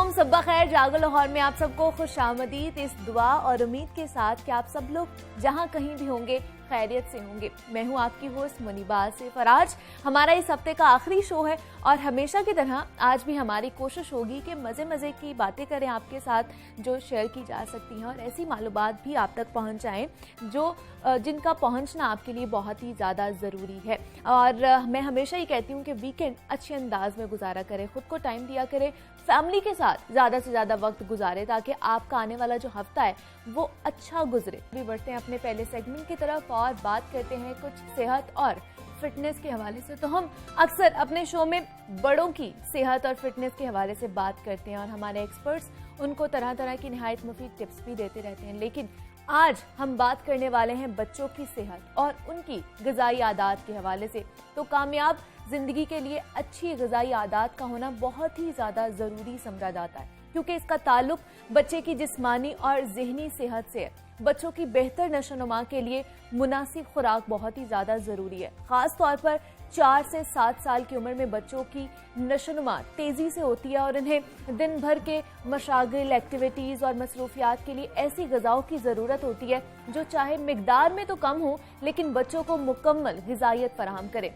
वालेकुम, सब्बा खैर। जागो लाहौर में आप सबको खुशामदीद इस दुआ और उम्मीद के साथ कि आप सब लोग जहां कहीं भी होंगे खैरियत से होंगे। मैं हूं आपकी होस्ट मुनीबा आसिफ और आज हमारा इस हफ्ते का आखिरी शो है और हमेशा की तरह आज भी हमारी कोशिश होगी कि मज़े मज़े की बातें करें आपके साथ जो शेयर की जा सकती हैं और ऐसी मालूमात भी आप तक पहुंच जाएं जो जिनका पहुंचना आपके लिए बहुत ही ज़्यादा ज़रूरी है। और मैं हमेशा ही कहती हूँ कि वीकेंड अच्छे अंदाज में गुजारा करें, ख़ुद को टाइम दिया करें, फैमिली के साथ ज़्यादा से ज़्यादा वक्त गुजारें ताकि आपका आने वाला जो हफ्ता है वो अच्छा गुजरे। भी बढ़ते हैं अपने पहले सेगमेंट की तरफ और बात करते हैं कुछ सेहत और फिटनेस के हवाले से। तो हम अक्सर अपने शो में बड़ों की सेहत और फिटनेस के हवाले से बात करते हैं और हमारे एक्सपर्ट्स उनको तरह तरह की निहायत मुफीद टिप्स भी देते रहते हैं, लेकिन आज हम बात करने वाले हैं बच्चों की सेहत और उनकी ग़िज़ाई आदात के हवाले से। तो कामयाब ज़िंदगी के लिए अच्छी ग़िज़ाई आदात का होना बहुत ही ज़्यादा ज़रूरी समझा जाता है क्योंकि इसका ताल्लुक बच्चे की जिस्मानी और ज़हनी सेहत से है। बच्चों की बेहतर नशोनुमा के लिए मुनासिब खुराक बहुत ही ज़्यादा ज़रूरी है। ख़ास तौर पर 4 से 7 साल की उम्र में बच्चों की नशोनुमा तेज़ी से होती है और इन्हें दिन भर के मशागिल, एक्टिविटीज़ और मसरूफियात के लिए ऐसी ग़िज़ाओं की ज़रूरत होती है जो चाहे मिकदार में तो कम हो लेकिन बच्चों को मुकम्मल ग़िज़ाइयत फराहम करे।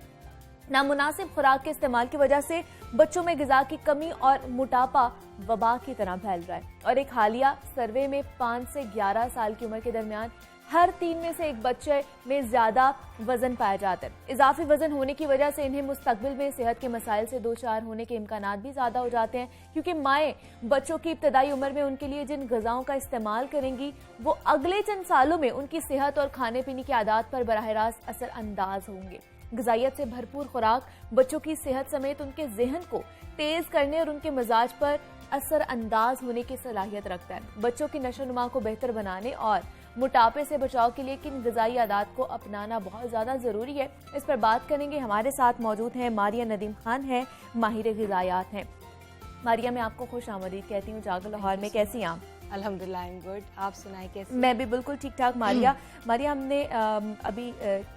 नामुनासिब खुराक के इस्तेमाल की वजह से बच्चों में ग़िज़ा की कमी और मोटापा वबा की तरह फैल रहा है और एक हालिया सर्वे में 5 से 11 साल की उम्र के दरमियान हर 3 में से एक बच्चे में ज़्यादा वज़न पाया जाता है। इजाफी वज़न होने की वजह से इन्हें मुस्तकबिल में सेहत के मसाइल से दो चार होने के इम्कानात भी ज़्यादा हो जाते हैं क्योंकि माएँ बच्चों की इब्तदाई उम्र में उनके लिए जिन ग़िज़ाओं का इस्तेमाल करेंगी वो अगले चंद सालों में उनकी सेहत और खाने पीने की आदत पर बराह रास्त असर अंदाज होंगे। ग़िज़ाइयत से भरपूर खुराक बच्चों की सेहत समेत उनके ज़हन को तेज़ करने और उनके मिजाज पर असर अंदाज होने की सलाहियत रखता है। बच्चों की नशोनुमा को बेहतर बनाने और मोटापे से बचाव के लिए किन ग़िज़ाई आदात को अपनाना बहुत ज़्यादा ज़रूरी है, इस पर बात करेंगे। हमारे साथ मौजूद हैं मारिया नदीम खान हैं, माहिर ग़िज़ायात हैं। मारिया, मैं आपको खुश आमदीद कहती हूँ जागो लाहौर में। कैसी हैं आप? अल्हम्दुलिल्लाह, आई एम गुड। आप सुनाएं कैसे? मैं भी बिल्कुल ठीक ठाक। मारिया, हमने अभी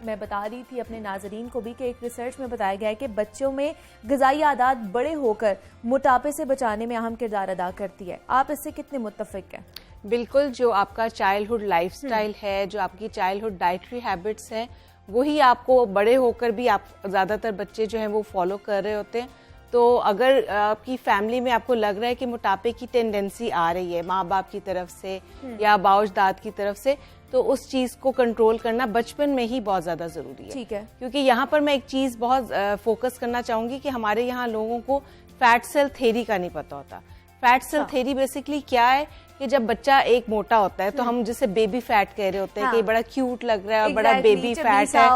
मैं बता रही थी अपने नाजरीन को भी कि एक रिसर्च में बताया गया है कि बच्चों में ग़िज़ाई आदात बड़े होकर मोटापे से बचाने में अहम किरदार अदा करती है। आप इससे कितने मुत्तफिक हैं? बिल्कुल, जो आपका चाइल्डहुड लाइफस्टाइल है, जो आपकी चाइल्डहुड डाइटरी हैबिट्स हैं, वही आपको बड़े होकर भी आप ज़्यादातर बच्चे जो हैं वो फॉलो कर रहे होते हैं। तो अगर आपकी फैमिली में आपको लग रहा है कि मोटापे की टेंडेंसी आ रही है माँ बाप की तरफ से या बाउजदाद की तरफ से, तो उस चीज़ को कंट्रोल करना बचपन में ही बहुत ज़्यादा ज़रूरी है। ठीक है, क्योंकि यहाँ पर मैं एक चीज़ बहुत फोकस करना चाहूँगी कि हमारे यहाँ लोगों को फैट सेल थेरी का नहीं पता होता। फैट सेल थेरी बेसिकली क्या है कि जब बच्चा एक मोटा होता है तो हम जिसे बेबी फैट कह रहे होते हैं कि बड़ा क्यूट लग रहा है और बड़ा बेबी फैट है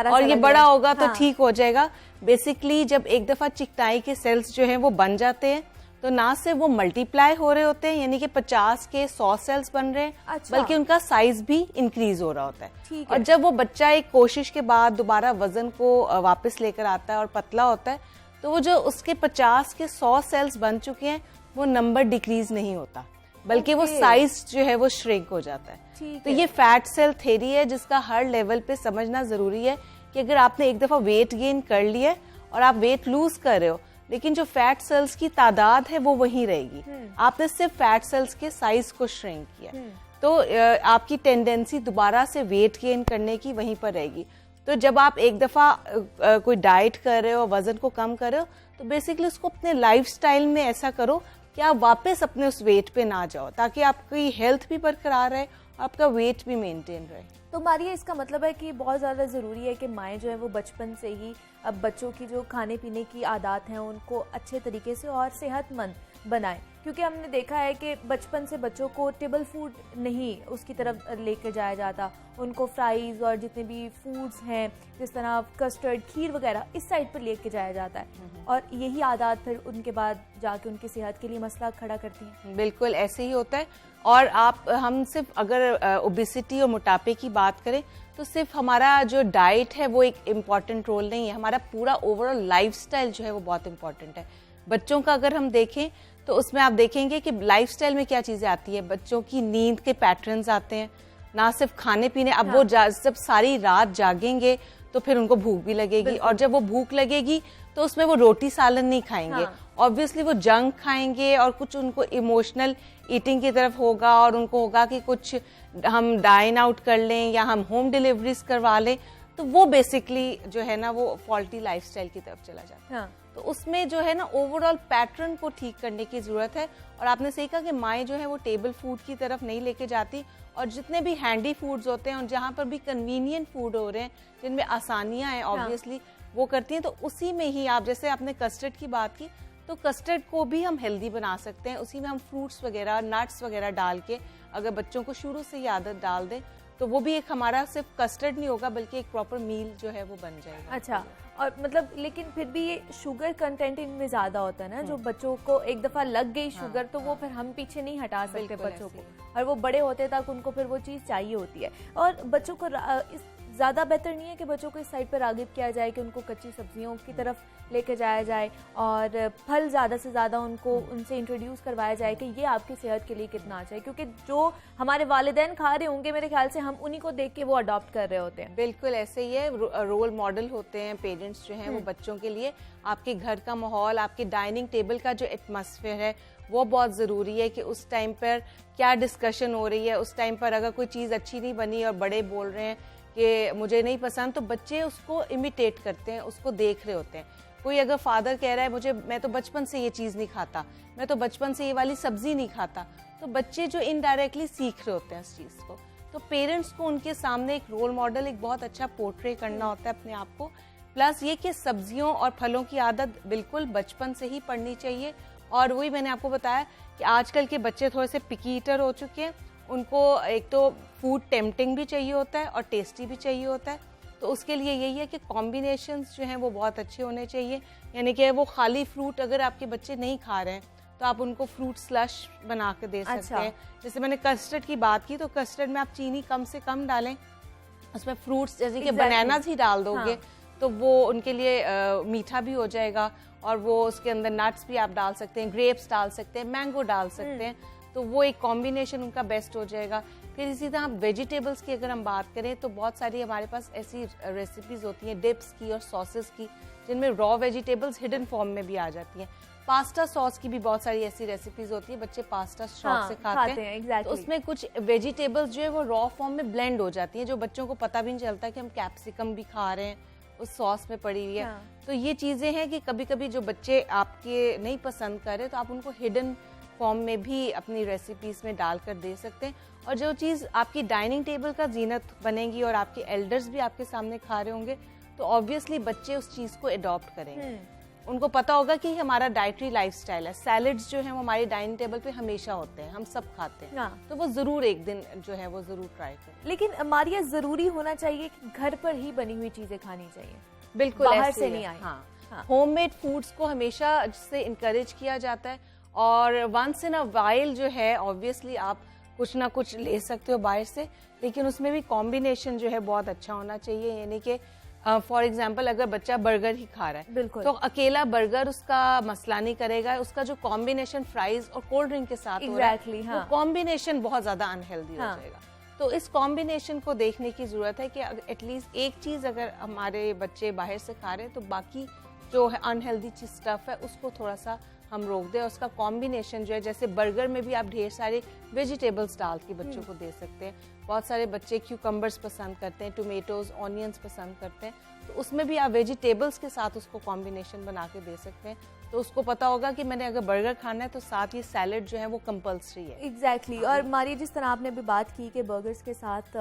और ये बड़ा होगा तो ठीक हो जाएगा। बेसिकली जब एक दफा चिकनाई के सेल्स जो हैं वो बन जाते हैं तो ना सिर्फ वो मल्टीप्लाई हो रहे होते हैं, यानी कि 50 के 100 सेल्स बन रहे हैं, बल्कि उनका साइज भी इंक्रीज हो रहा होता है। और जब वो बच्चा एक कोशिश के बाद दोबारा वजन को वापस लेकर आता है और पतला होता है तो वो जो उसके 50 के 100 सेल्स बन चुके हैं वो नंबर डिक्रीज नहीं होता, बल्कि वो साइज जो है वो श्रिंक हो जाता है। तो ये फैट सेल थ्योरी है जिसका हर लेवल पे समझना जरूरी है कि अगर आपने एक दफा वेट गेन कर लिया और आप वेट लूज कर रहे हो लेकिन जो फैट सेल्स की तादाद है वो वही रहेगी, आपने सिर्फ फैट सेल्स के साइज को श्रिंक किया, तो आपकी टेंडेंसी दोबारा से वेट गेन करने की वहीं पर रहेगी। तो जब आप एक दफा कोई डाइट कर रहे हो, वजन को कम कर रहे हो, तो बेसिकली उसको अपने लाइफस्टाइल में ऐसा करो कि आप वापस अपने उस वेट पे ना जाओ ताकि आपकी हेल्थ भी बरकरार रहे, आपका वेट भी मेंटेन रहे। तो मारिया, इसका मतलब है कि बहुत ज़्यादा ज़रूरी है कि माएँ जो है वो बचपन से ही अब बच्चों की जो खाने पीने की आदत हैं उनको अच्छे तरीके से और सेहतमंद बनाएं, क्योंकि हमने देखा है कि बचपन से बच्चों को टेबल फूड नहीं उसकी तरफ लेकर जाया जाता, उनको फ्राइज़ और जितने भी फूड्स हैं जिस तरह कस्टर्ड, खीर वगैरह इस साइड पर लेके जाया जाता है और यही आदत फिर उनके बाद जाके उनकी सेहत के लिए मसला खड़ा करती है। बिल्कुल ऐसे ही होता है। और हम सिर्फ अगर ओबेसिटी और मोटापे की बात करें तो सिर्फ हमारा जो डाइट है वो एक इम्पॉर्टेंट रोल नहीं है, हमारा पूरा ओवरऑल लाइफस्टाइल जो है वो बहुत इम्पॉर्टेंट है। बच्चों का अगर हम देखें तो उसमें आप देखेंगे कि लाइफस्टाइल में क्या चीज़ें आती है, बच्चों की नींद के पैटर्न्स आते हैं, ना सिर्फ खाने पीने। अब वो जब सारी रात जागेंगे तो फिर उनको भूख भी लगेगी और जब वो भूख लगेगी तो उसमें वो रोटी सालन नहीं खाएंगे ऑब्वियसली वो जंक खाएंगे और कुछ उनको इमोशनल ईटिंग की तरफ होगा और उनको होगा कि कुछ हम डाइन आउट कर लें या हम होम डिलीवरीज करवा लें, तो वो बेसिकली जो है ना वो फॉल्टी लाइफस्टाइल की तरफ चला जाता है। हाँ। तो उसमें जो है ना ओवरऑल पैटर्न को ठीक करने की जरूरत है। और आपने सही कहा कि माएँ जो है वो टेबल फूड की तरफ नहीं लेके जाती, और जितने भी हैंडी फूड्स होते हैं और जहाँ पर भी कन्वीनियंट फूड हो रहे हैं जिनमें आसानियाँ हैं ऑब्वियसली वो करती हैं। तो उसी में ही आप, जैसे आपने कस्टर्ड की बात की, तो कस्टर्ड को भी हम हेल्दी बना सकते हैं। उसी में हम फ्रूट्स वगैरह, नट्स वगैरह डाल के अगर बच्चों को शुरू से ही आदत डाल दें तो वो भी एक हमारा सिर्फ कस्टर्ड नहीं होगा बल्कि एक प्रॉपर मील जो है वो बन जाएगा। अच्छा, और मतलब लेकिन फिर भी ये शुगर कंटेंट इनमें ज्यादा होता है ना, जो बच्चों को एक दफा लग गई शुगर तो वो फिर हम पीछे नहीं हटा सकते बच्चों को, और वो बड़े होते तक उनको फिर वो चीज़ चाहिए होती है। और बच्चों को इस ज़्यादा बेहतर नहीं है कि बच्चों को इस साइड पर रागिब किया जाए कि उनको कच्ची सब्जियों की तरफ लेके जाया जाए और फल ज़्यादा से ज़्यादा उनको उनसे इंट्रोड्यूस करवाया जाए कि ये आपकी सेहत के लिए कितना अच्छा है, क्योंकि जो हमारे वालिदैन खा रहे होंगे मेरे ख्याल से हम उन्हीं को देख के वो अडॉप्ट कर रहे होते हैं। बिल्कुल ऐसे ही है, रोल मॉडल होते हैं पेरेंट्स जो हैं वो बच्चों के लिए। आपके घर का माहौल, आपके डाइनिंग टेबल का जो एटमॉस्फेयर है वो बहुत ज़रूरी है कि उस टाइम पर क्या डिस्कशन हो रही है। उस टाइम पर अगर कोई चीज़ अच्छी नहीं बनी और बड़े बोल रहे हैं कि मुझे नहीं पसंद, तो बच्चे उसको इमिटेट करते हैं, उसको देख रहे होते हैं। कोई अगर फादर कह रहा है मैं तो बचपन से ये चीज़ नहीं खाता, मैं तो बचपन से ये वाली सब्जी नहीं खाता, तो बच्चे जो इनडायरेक्टली सीख रहे होते हैं इस चीज़ को। तो पेरेंट्स को उनके सामने एक रोल मॉडल, एक बहुत अच्छा पोर्ट्रे करना होता है अपने आप को। प्लस ये कि सब्जियों और फलों की आदत बिल्कुल बचपन से ही पड़नी चाहिए। और वही मैंने आपको बताया कि आजकल के बच्चे थोड़े से पिकी ईटर हो चुके हैं, उनको एक तो फूड टेम्पटिंग भी चाहिए होता है और टेस्टी भी चाहिए होता है। तो उसके लिए यही है कि कॉम्बिनेशंस जो हैं वो बहुत अच्छे होने चाहिए। यानी कि वो खाली फ्रूट अगर आपके बच्चे नहीं खा रहे हैं तो आप उनको फ्रूट स्लश बना के दे सकते हैं। जैसे मैंने कस्टर्ड की बात की, तो कस्टर्ड में आप चीनी कम से कम डालें, उसमें फ्रूट्स जैसे कि बनानास ही डाल दोगे तो वो उनके लिए मीठा भी हो जाएगा। और वो उसके अंदर नट्स भी आप डाल सकते हैं, ग्रेप्स डाल सकते हैं, मैंगो डाल सकते हैं, तो वो एक कॉम्बिनेशन उनका बेस्ट हो जाएगा। फिर इसी तरह वेजिटेबल्स की अगर हम बात करें तो बहुत सारी हमारे पास ऐसी रेसिपीज होती हैं डिप्स की और सॉसेस की जिनमें रॉ वेजिटेबल्स हिडन फॉर्म में भी आ जाती हैं। पास्ता सॉस की भी बहुत सारी ऐसी रेसिपीज होती है, बच्चे पास्ता शौक से खाते हैं। exactly. तो उसमें कुछ वेजिटेबल्स जो है वो रॉ फॉर्म में ब्लेंड हो जाती हैं, जो बच्चों को पता भी नहीं चलता कि हम कैप्सिकम भी खा रहे हैं, उस सॉस में पड़ी हुई है। तो ये चीजें हैं कि कभी कभी जो बच्चे आपके नहीं पसंद कर रहे तो आप उनको हिडन फॉर्म में भी अपनी रेसिपीज में डालकर दे सकते हैं। और जो चीज़ आपकी डाइनिंग टेबल का जीनत बनेगी और आपके एल्डर्स भी आपके सामने खा रहे होंगे तो ऑब्वियसली बच्चे उस चीज़ को अडॉप्ट करेंगे। उनको पता होगा कि हमारा डाइटरी लाइफस्टाइल है, सैलड्स जो है वो हमारी डाइनिंग टेबल पे हमेशा होते हैं, हम सब खाते हैं। तो वो जरूर एक दिन जो है वो जरूर ट्राई करें। लेकिन मारिया, जरूरी होना चाहिए कि घर पर ही बनी हुई चीजें खानी चाहिए, बिल्कुल बाहर से नहीं आए। हाँ, होममेड फूड्स को हमेशा से इनकरेज किया जाता है। और वंस इन अ वाइल जो है ऑब्वियसली आप कुछ ना कुछ ले सकते हो बाहर से, लेकिन उसमें भी कॉम्बिनेशन जो है बहुत अच्छा होना चाहिए। यानी कि फॉर एग्जाम्पल अगर बच्चा बर्गर ही खा रहा है तो अकेला बर्गर उसका मसला नहीं करेगा, उसका जो कॉम्बिनेशन फ्राइज और कोल्ड ड्रिंक के साथ हो रहा है वो कॉम्बिनेशन बहुत ज्यादा अनहेल्दी हो जाएगा। तो इस कॉम्बिनेशन को देखने की जरूरत है कि एटलीस्ट एक चीज अगर हमारे बच्चे बाहर से खा रहे हैं तो बाकी जो है अनहेल्दी स्टफ है उसको थोड़ा सा हम रोक दें। उसका कॉम्बिनेशन जो है, जैसे बर्गर में भी आप ढेर सारे वेजिटेबल्स डाल के बच्चों को दे सकते हैं। बहुत सारे बच्चे क्यूकम्बर्स पसंद करते हैं, टोमेटोज, ऑनियंस पसंद करते हैं, तो उसमें भी आप वेजिटेबल्स के साथ उसको कॉम्बिनेशन बना के दे सकते हैं। तो उसको पता होगा कि मैंने अगर बर्गर खाना है तो साथ ये सैलेड जो है वो कंपल्सरी है। एग्जैक्टली। और मारिया, जिस तरह आपने अभी बात की कि बर्गर्स के साथ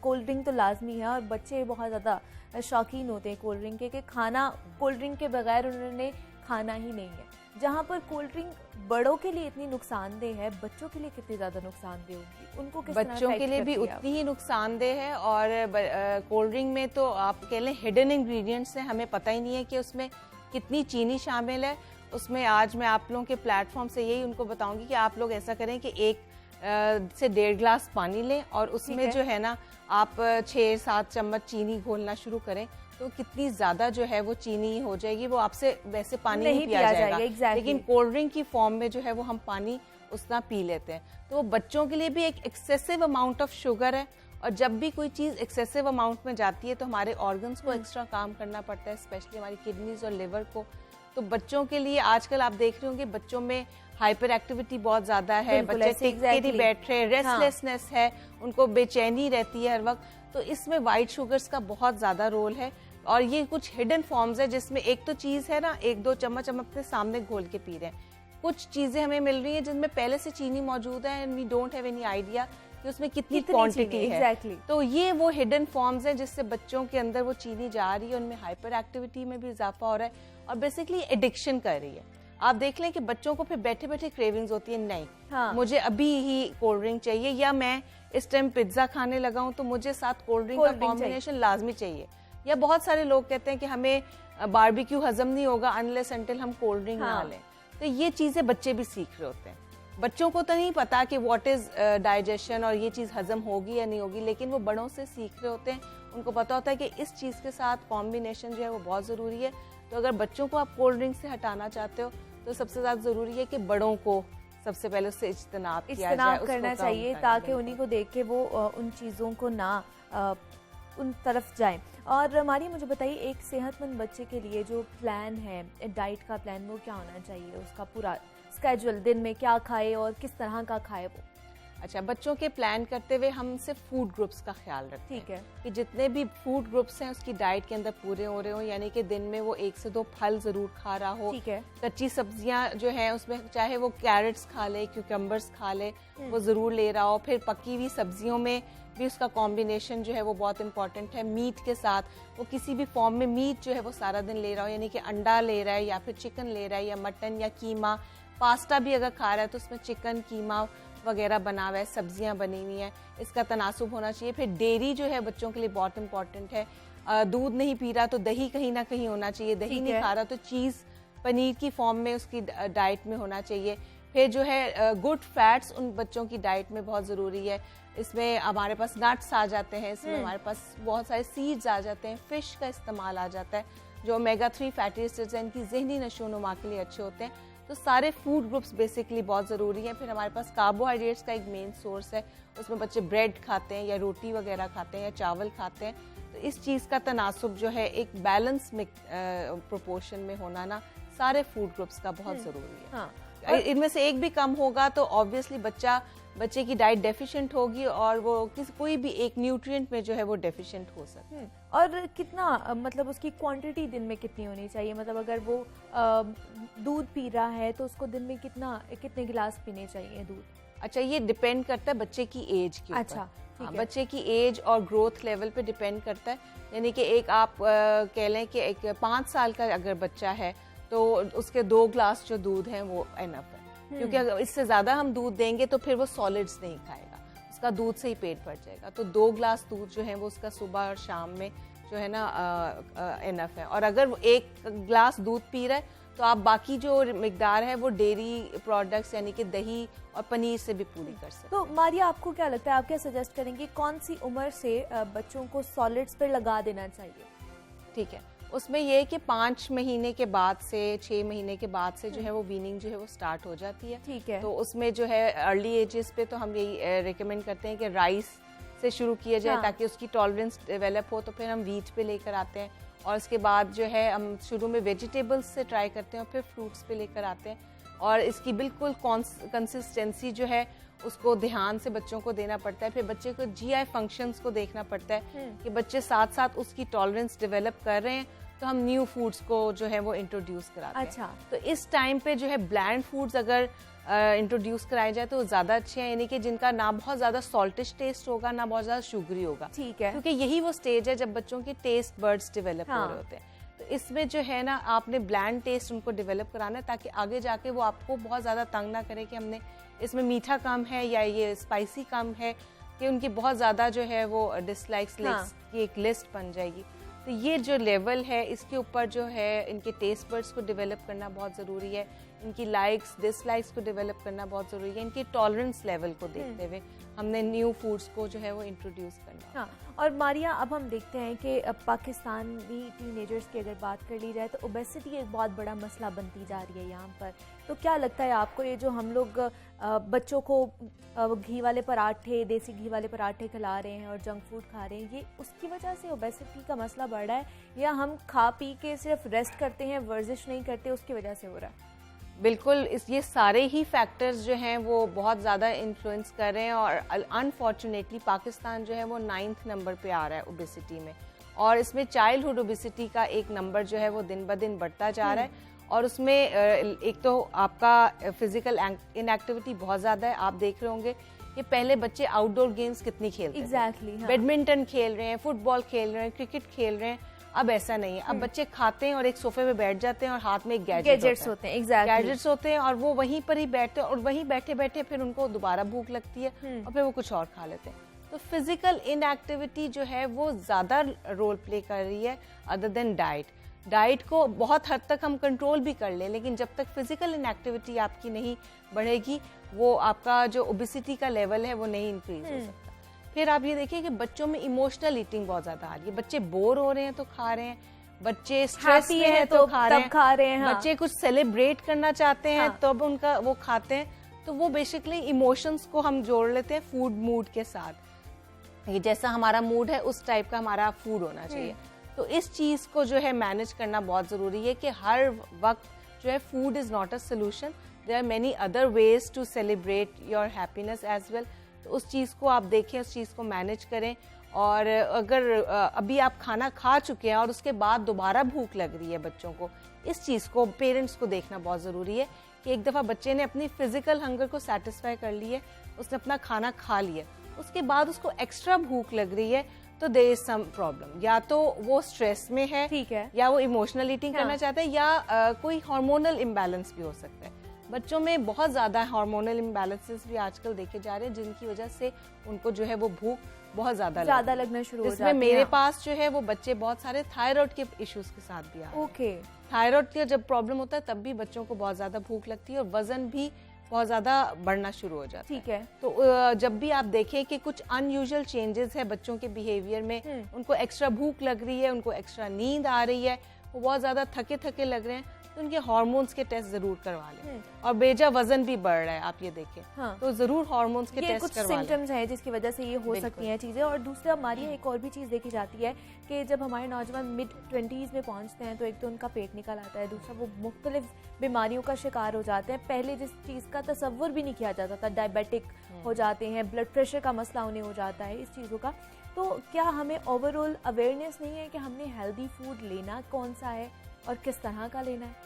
कोल्ड ड्रिंक तो लाजमी है और बच्चे बहुत ज़्यादा शौकीन होते हैं कोल्ड ड्रिंक के, कि खाना कोल्ड ड्रिंक के बगैर उन्होंने खाना ही नहीं है। जहाँ पर कोल्ड ड्रिंक बड़ों के लिए इतनी नुकसानदेह है, बच्चों के लिए कितनी ज्यादा नुकसानदेह होगी? उनको किस तरह बच्चों के लिए भी उतनी ही नुकसानदेह है। और कोल्ड ड्रिंक में तो आप कह लें हिडन इंग्रेडिएंट्स हैं, हमें पता ही नहीं है कि उसमें कितनी चीनी शामिल है। उसमें आज मैं आप लोगों के प्लेटफॉर्म से यही उनको बताऊंगी कि आप लोग ऐसा करें कि 1 से 1.5 गिलास पानी लें और उसमें जो है ना आप 6-7 चम्मच चीनी घोलना शुरू करें, तो कितनी ज्यादा जो है वो चीनी हो जाएगी, वो आपसे वैसे पानी नहीं पिया जाएगा। लेकिन कोल्ड ड्रिंक की फॉर्म में जो है वो हम पानी उतना पी लेते हैं। तो बच्चों के लिए भी एक एक्सेसिव अमाउंट ऑफ शुगर है, और जब भी कोई चीज एक्सेसिव अमाउंट में जाती है तो हमारे ऑर्गन्स को एक्स्ट्रा काम करना पड़ता है, स्पेशली हमारी किडनीज और लिवर को। तो बच्चों के लिए आजकल आप देख रहे होंगे बच्चों में हाइपर एक्टिविटी बहुत ज्यादा है, बच्चे टिक के नहीं बैठ रहे, रेस्टलेसनेस है, उनको बेचैनी रहती है हर वक्त। तो इसमें व्हाइट शुगर्स का बहुत ज्यादा रोल है और ये कुछ हिडन फॉर्म्स है जिसमें एक तो चीज है ना, 1-2 चम्मच हम अपने सामने घोल के पी रहे हैं, कुछ चीजें हमें मिल रही है जिनमें पहले से चीनी मौजूद है and we don't have any idea कि उसमें कितनी क्वांटिटी है। तो ये वो हिडन फॉर्म्स हैं जिससे बच्चों के अंदर वो चीनी जा रही है, उनमें हाइपर एक्टिविटी में भी इजाफा हो रहा है और बेसिकली एडिक्शन कर रही है। आप देख लें कि बच्चों को फिर बैठे बैठे क्रेविंग्स होती है, नहीं मुझे अभी ही कोल्ड ड्रिंक चाहिए, या मैं इस टाइम पिज्जा खाने लगा हूं तो मुझे साथ कोल्ड ड्रिंक का कॉम्बिनेशन लाजमी चाहिए। या बहुत सारे लोग कहते हैं कि हमें बारबेक्यू हजम नहीं होगा अनलेस अनटिल हम कोल्ड ड्रिंक ना लें। तो ये चीजें बच्चे भी सीख रहे होते हैं। बच्चों को तो नहीं पता कि व्हाट इज डाइजेशन और ये चीज हजम होगी या नहीं होगी, लेकिन वो बड़ों से सीख रहे होते हैं। उनको पता होता है कि इस चीज के साथ कॉम्बिनेशन जो है वो बहुत जरूरी है। तो अगर बच्चों को आप कोल्ड ड्रिंक से हटाना चाहते हो तो सबसे ज्यादा जरूरी है कि बड़ों को सबसे पहले उससे इज्तनाब करना चाहिए ताकि उन्हीं को देख के वो उन चीज़ों को ना उन तरफ जाएं। और मारिया मुझे बताइए, एक सेहतमंद बच्चे के लिए जो प्लान है, डाइट का प्लान, वो क्या होना चाहिए? उसका पूरा स्केड्यूल, दिन में क्या खाए और किस तरह का खाए वो? अच्छा, बच्चों के प्लान करते हुए हम सिर्फ फूड ग्रुप्स का ख्याल रखते हैं। ठीक है कि जितने भी फूड ग्रुप्स हैं उसकी डाइट के अंदर पूरे हो रहे हो, यानी कि दिन में वो 1 से 2 फल जरूर खा रहा हो। ठीक है। कच्ची सब्जियां जो है उसमें चाहे वो कैरेट्स खा ले, क्यूकम्बर्स खा ले, वो जरूर ले रहा हो। फिर पकी हुई सब्जियों में भी उसका कॉम्बिनेशन जो है वो बहुत इंपॉर्टेंट है। मीट के साथ वो किसी भी फॉर्म में मीट जो है वो सारा दिन ले रहा हो, यानी कि अंडा ले रहा है या फिर चिकन ले रहा है या मटन या कीमा। पास्ता भी अगर खा रहा है तो उसमें चिकन, कीमा वगैरह बना हुआ है, सब्जियां बनी हुई हैं, इसका तनासुब होना चाहिए। फिर डेयरी जो है बच्चों के लिए बहुत इंपॉर्टेंट है। दूध नहीं पी रहा तो दही कहीं ना कहीं होना चाहिए, दही नहीं खा रहा तो चीज़, पनीर की फॉर्म में उसकी डाइट में होना चाहिए। फिर जो है गुड फैट्स उन बच्चों की डाइट में बहुत ज़रूरी है। इसमें हमारे पास नट्स आ जाते हैं, इसमें हमारे पास बहुत सारे सीड्स आ जाते हैं, फिश का इस्तेमाल आ जाता है, जो ओमेगा 3 फैटी एसिड्स हैं, इनकी जहनी नशोनुमा के लिए अच्छे होते हैं। तो सारे फूड ग्रुप्स बेसिकली बहुत ज़रूरी हैं। फिर हमारे पास कार्बोहाइड्रेट्स का एक मेन सोर्स है, उसमें बच्चे ब्रेड खाते हैं या रोटी वगैरह खाते हैं या चावल खाते हैं। तो इस चीज़ का तनासुब जो है एक बैलेंस में प्रोपोर्शन में होना ना सारे फूड ग्रुप्स का बहुत ज़रूरी है। इनमें से एक भी कम होगा तो ऑब्वियसली बच्चे की डाइट डेफिशिएंट होगी और वो कोई भी एक न्यूट्रिएंट में जो है वो डेफिशिएंट हो सकता है। और कितना मतलब उसकी क्वांटिटी दिन में कितनी होनी चाहिए? मतलब अगर वो दूध पी रहा है तो उसको दिन में कितने गिलास पीने चाहिए दूध? अच्छा, ये डिपेंड करता है बच्चे की एज के ऊपर। अच्छा, बच्चे की एज और ग्रोथ लेवल पे डिपेंड करता है। यानी कि एक आप कह लें कि एक 5 साल का अगर बच्चा है तो उसके 2 ग्लास जो दूध है वो एनफ है, क्योंकि अगर इससे ज्यादा हम दूध देंगे तो फिर वो सॉलिड्स नहीं खाएगा, उसका दूध से ही पेट भर जाएगा। तो 2 ग्लास दूध जो है वो उसका सुबह और शाम में जो है ना एनफ है। और अगर वो 1 ग्लास दूध पी रहा है तो आप बाकी जो मिकदार है वो डेयरी प्रोडक्ट्स यानी कि दही और पनीर से भी पूरी कर सकते हैं। तो मारिया, आपको क्या लगता है, आप क्या सजेस्ट करेंगे, कौन सी उम्र से बच्चों को सॉलिड्स पर लगा देना चाहिए? ठीक है, उसमें यह है कि 5 महीने के बाद से 6 महीने के बाद से जो है वो वीनिंग जो है वो स्टार्ट हो जाती है। ठीक है। तो उसमें जो है अर्ली एजेस पे तो हम यही रिकमेंड करते हैं कि राइस से शुरू किया जाए ताकि उसकी टॉलरेंस डेवलप हो। तो फिर हम व्हीट पे लेकर आते हैं और उसके बाद जो है हम शुरू में वेजिटेबल्स से ट्राई करते हैं और फिर फ्रूट्स पे लेकर आते हैं। और इसकी बिल्कुल कंसिस्टेंसी जो है उसको ध्यान से बच्चों को देना पड़ता है। फिर बच्चे को जीआई फंक्शंस को देखना पड़ता है कि बच्चे साथ साथ उसकी टॉलरेंस डेवलप कर रहे हैं, तो हम न्यू फूड्स को जो है वो इंट्रोड्यूस कराते हैं। अच्छा, तो इस टाइम पे जो है ब्लैंड फूड्स अगर इंट्रोड्यूस कराए जाए तो ज्यादा अच्छे हैं, यानी कि जिनका ना बहुत ज्यादा सॉल्टिश टेस्ट होगा ना बहुत ज्यादा शुगरी होगा। ठीक है, क्योंकि यही वो स्टेज है जब बच्चों के टेस्ट बर्ड्स डेवलप हो रहे होते हैं। तो इसमें जो है ना आपने ब्लैंड टेस्ट उनको डेवलप कराना है ताकि आगे जाके वो आपको बहुत ज्यादा तंग ना करे कि हमने इसमें मीठा कम है या ये स्पाइसी कम है, कि उनकी बहुत ज्यादा जो है वो डिसलाइक्स की एक लिस्ट बन जाएगी। तो ये जो लेवल है इसके ऊपर जो है इनके टेस्ट बर्ड्स को डेवलप करना बहुत ज़रूरी है, इनकी लाइक्स डिसलाइक्स को डेवलप करना बहुत ज़रूरी है, इनकी टॉलरेंस लेवल को देखते हुए हमने न्यू फूड्स को जो है वो इंट्रोड्यूस करना। हाँ, और मारिया अब हम देखते हैं कि पाकिस्तानी टीनेजर्स की अगर बात कर ली जाए तो ओबेसिटी एक बहुत बड़ा मसला बनती जा रही है यहाँ पर। तो क्या लगता है आपको, ये जो हम लोग बच्चों को घी वाले पराठे, देसी घी वाले पराठे खिला रहे हैं और जंक फूड खा रहे हैं, ये उसकी वजह से ओबेसिटी का मसला बढ़ रहा है, या हम खा पी के सिर्फ रेस्ट करते हैं, वर्जिश नहीं करते, उसकी वजह से हो रहा है? बिल्कुल, ये सारे ही फैक्टर्स जो हैं वो बहुत ज़्यादा इन्फ्लुएंस कर रहे हैं, और अनफॉर्चुनेटली पाकिस्तान जो है वो 9th नंबर पे आ रहा है ओबेसिटी में, और इसमें चाइल्डहुड ओबेसिटी का एक नंबर जो है वो दिन ब दिन बढ़ता जा रहा है। और उसमें एक तो आपका फिजिकल इनएक्टिविटी बहुत ज़्यादा है। आप देख रहे होंगे कि पहले बच्चे आउटडोर गेम्स कितनी खेलते थे। एग्जैक्टली, हाँ। बैडमिंटन खेल रहे हैं, फुटबॉल खेल रहे हैं, क्रिकेट खेल रहे हैं। अब ऐसा नहीं है, अब बच्चे खाते हैं और एक सोफे पे बैठ जाते हैं और हाथ में एक गैजेट्स होते हैं। एग्जैक्टली, गैजेट्स होते हैं, और वो वहीं पर ही बैठते हैं, और वहीं बैठे बैठे फिर उनको दोबारा भूख लगती है और फिर वो कुछ और खा लेते हैं। तो फिजिकल इनएक्टिविटी जो है वो ज्यादा रोल प्ले कर रही है अदर देन डाइट को बहुत हद तक हम कंट्रोल भी कर लें, लेकिन जब तक फिजिकल इनएक्टिविटी आपकी नहीं बढ़ेगी, वो आपका जो ओबेसिटी का लेवल है वो नहीं इंक्रीज हो सकता। फिर आप ये देखिए कि बच्चों में इमोशनल ईटिंग बहुत ज्यादा आ रही है। बच्चे बोर हो रहे हैं तो खा रहे हैं, बच्चे स्ट्रेस में हैं तो खा रहे हैं, हाँ। बच्चे कुछ सेलिब्रेट करना चाहते हैं, हाँ। तब उनका वो खाते हैं। तो वो बेसिकली इमोशंस को हम जोड़ लेते हैं फूड मूड के साथ। ये जैसा हमारा मूड है उस टाइप का हमारा फूड होना चाहिए। तो इस चीज को जो है मैनेज करना बहुत जरूरी है कि हर वक्त जो है food is not a solution, there are many other ways to celebrate your happiness as well. तो उस चीज़ को आप देखें, उस चीज़ को मैनेज करें। और अगर अभी आप खाना खा चुके हैं और उसके बाद दोबारा भूख लग रही है बच्चों को, इस चीज़ को पेरेंट्स को देखना बहुत ज़रूरी है कि एक दफ़ा बच्चे ने अपनी फिजिकल हंगर को सेटिस्फाई कर ली है, उसने अपना खाना खा लिया, उसके बाद उसको एक्स्ट्रा भूख लग रही है, तो देयर इज सम प्रॉब्लम। या तो वो स्ट्रेस में है, ठीक है, या वो इमोशनल ईटिंग करना चाहता है, या कोई हार्मोनल इम्बैलेंस भी हो सकता है। बच्चों में बहुत ज़्यादा हार्मोनल इम्बैलेंसेस भी आजकल देखे जा रहे हैं, जिनकी वजह से उनको जो है वो भूख बहुत ज़्यादा लगना शुरू हो जाती है। इसमें मेरे पास जो है वो बच्चे बहुत सारे थायराइड के इश्यूज के साथ भी आ रहे हैं। ओके, थायराइड का जब प्रॉब्लम होता है तब भी बच्चों को बहुत ज़्यादा भूख लगती है और वजन भी बहुत ज़्यादा बढ़ना शुरू हो जाता है। ठीक है, तो जब भी आप देखें कि कुछ अनयूजुअल चेंजेस है बच्चों के बिहेवियर में, उनको एक्स्ट्रा भूख लग रही है, उनको एक्स्ट्रा नींद आ रही है, वो बहुत ज़्यादा थके थके लग रहे हैं, तो उनके हार्मोन्स के टेस्ट जरूर करवा लें। और बेजा वजन भी बढ़ रहा है, आप ये देखें, हाँ। तो जरूर हार्मोन्स के टेस्ट करवा लें। कुछ सिम्टम्स हैं जिसकी वजह से ये हो सकती हैं चीजें। और दूसरा हमारी एक और भी चीज देखी जाती है कि जब हमारे नौजवान मिड 20s में पहुंचते हैं तो एक तो उनका पेट निकल आता है, दूसरा वो मुख्तलिफ बीमारियों का शिकार हो जाते हैं। पहले जिस चीज का तसव्वुर भी नहीं किया जाता था, डायबिटिक हो जाते हैं, ब्लड प्रेशर का मसला उन्हें हो जाता है, इस चीजों का। तो क्या हमें ओवरऑल अवेयरनेस नहीं है कि हमने हेल्दी फूड लेना कौन सा है और किस तरह का लेना है?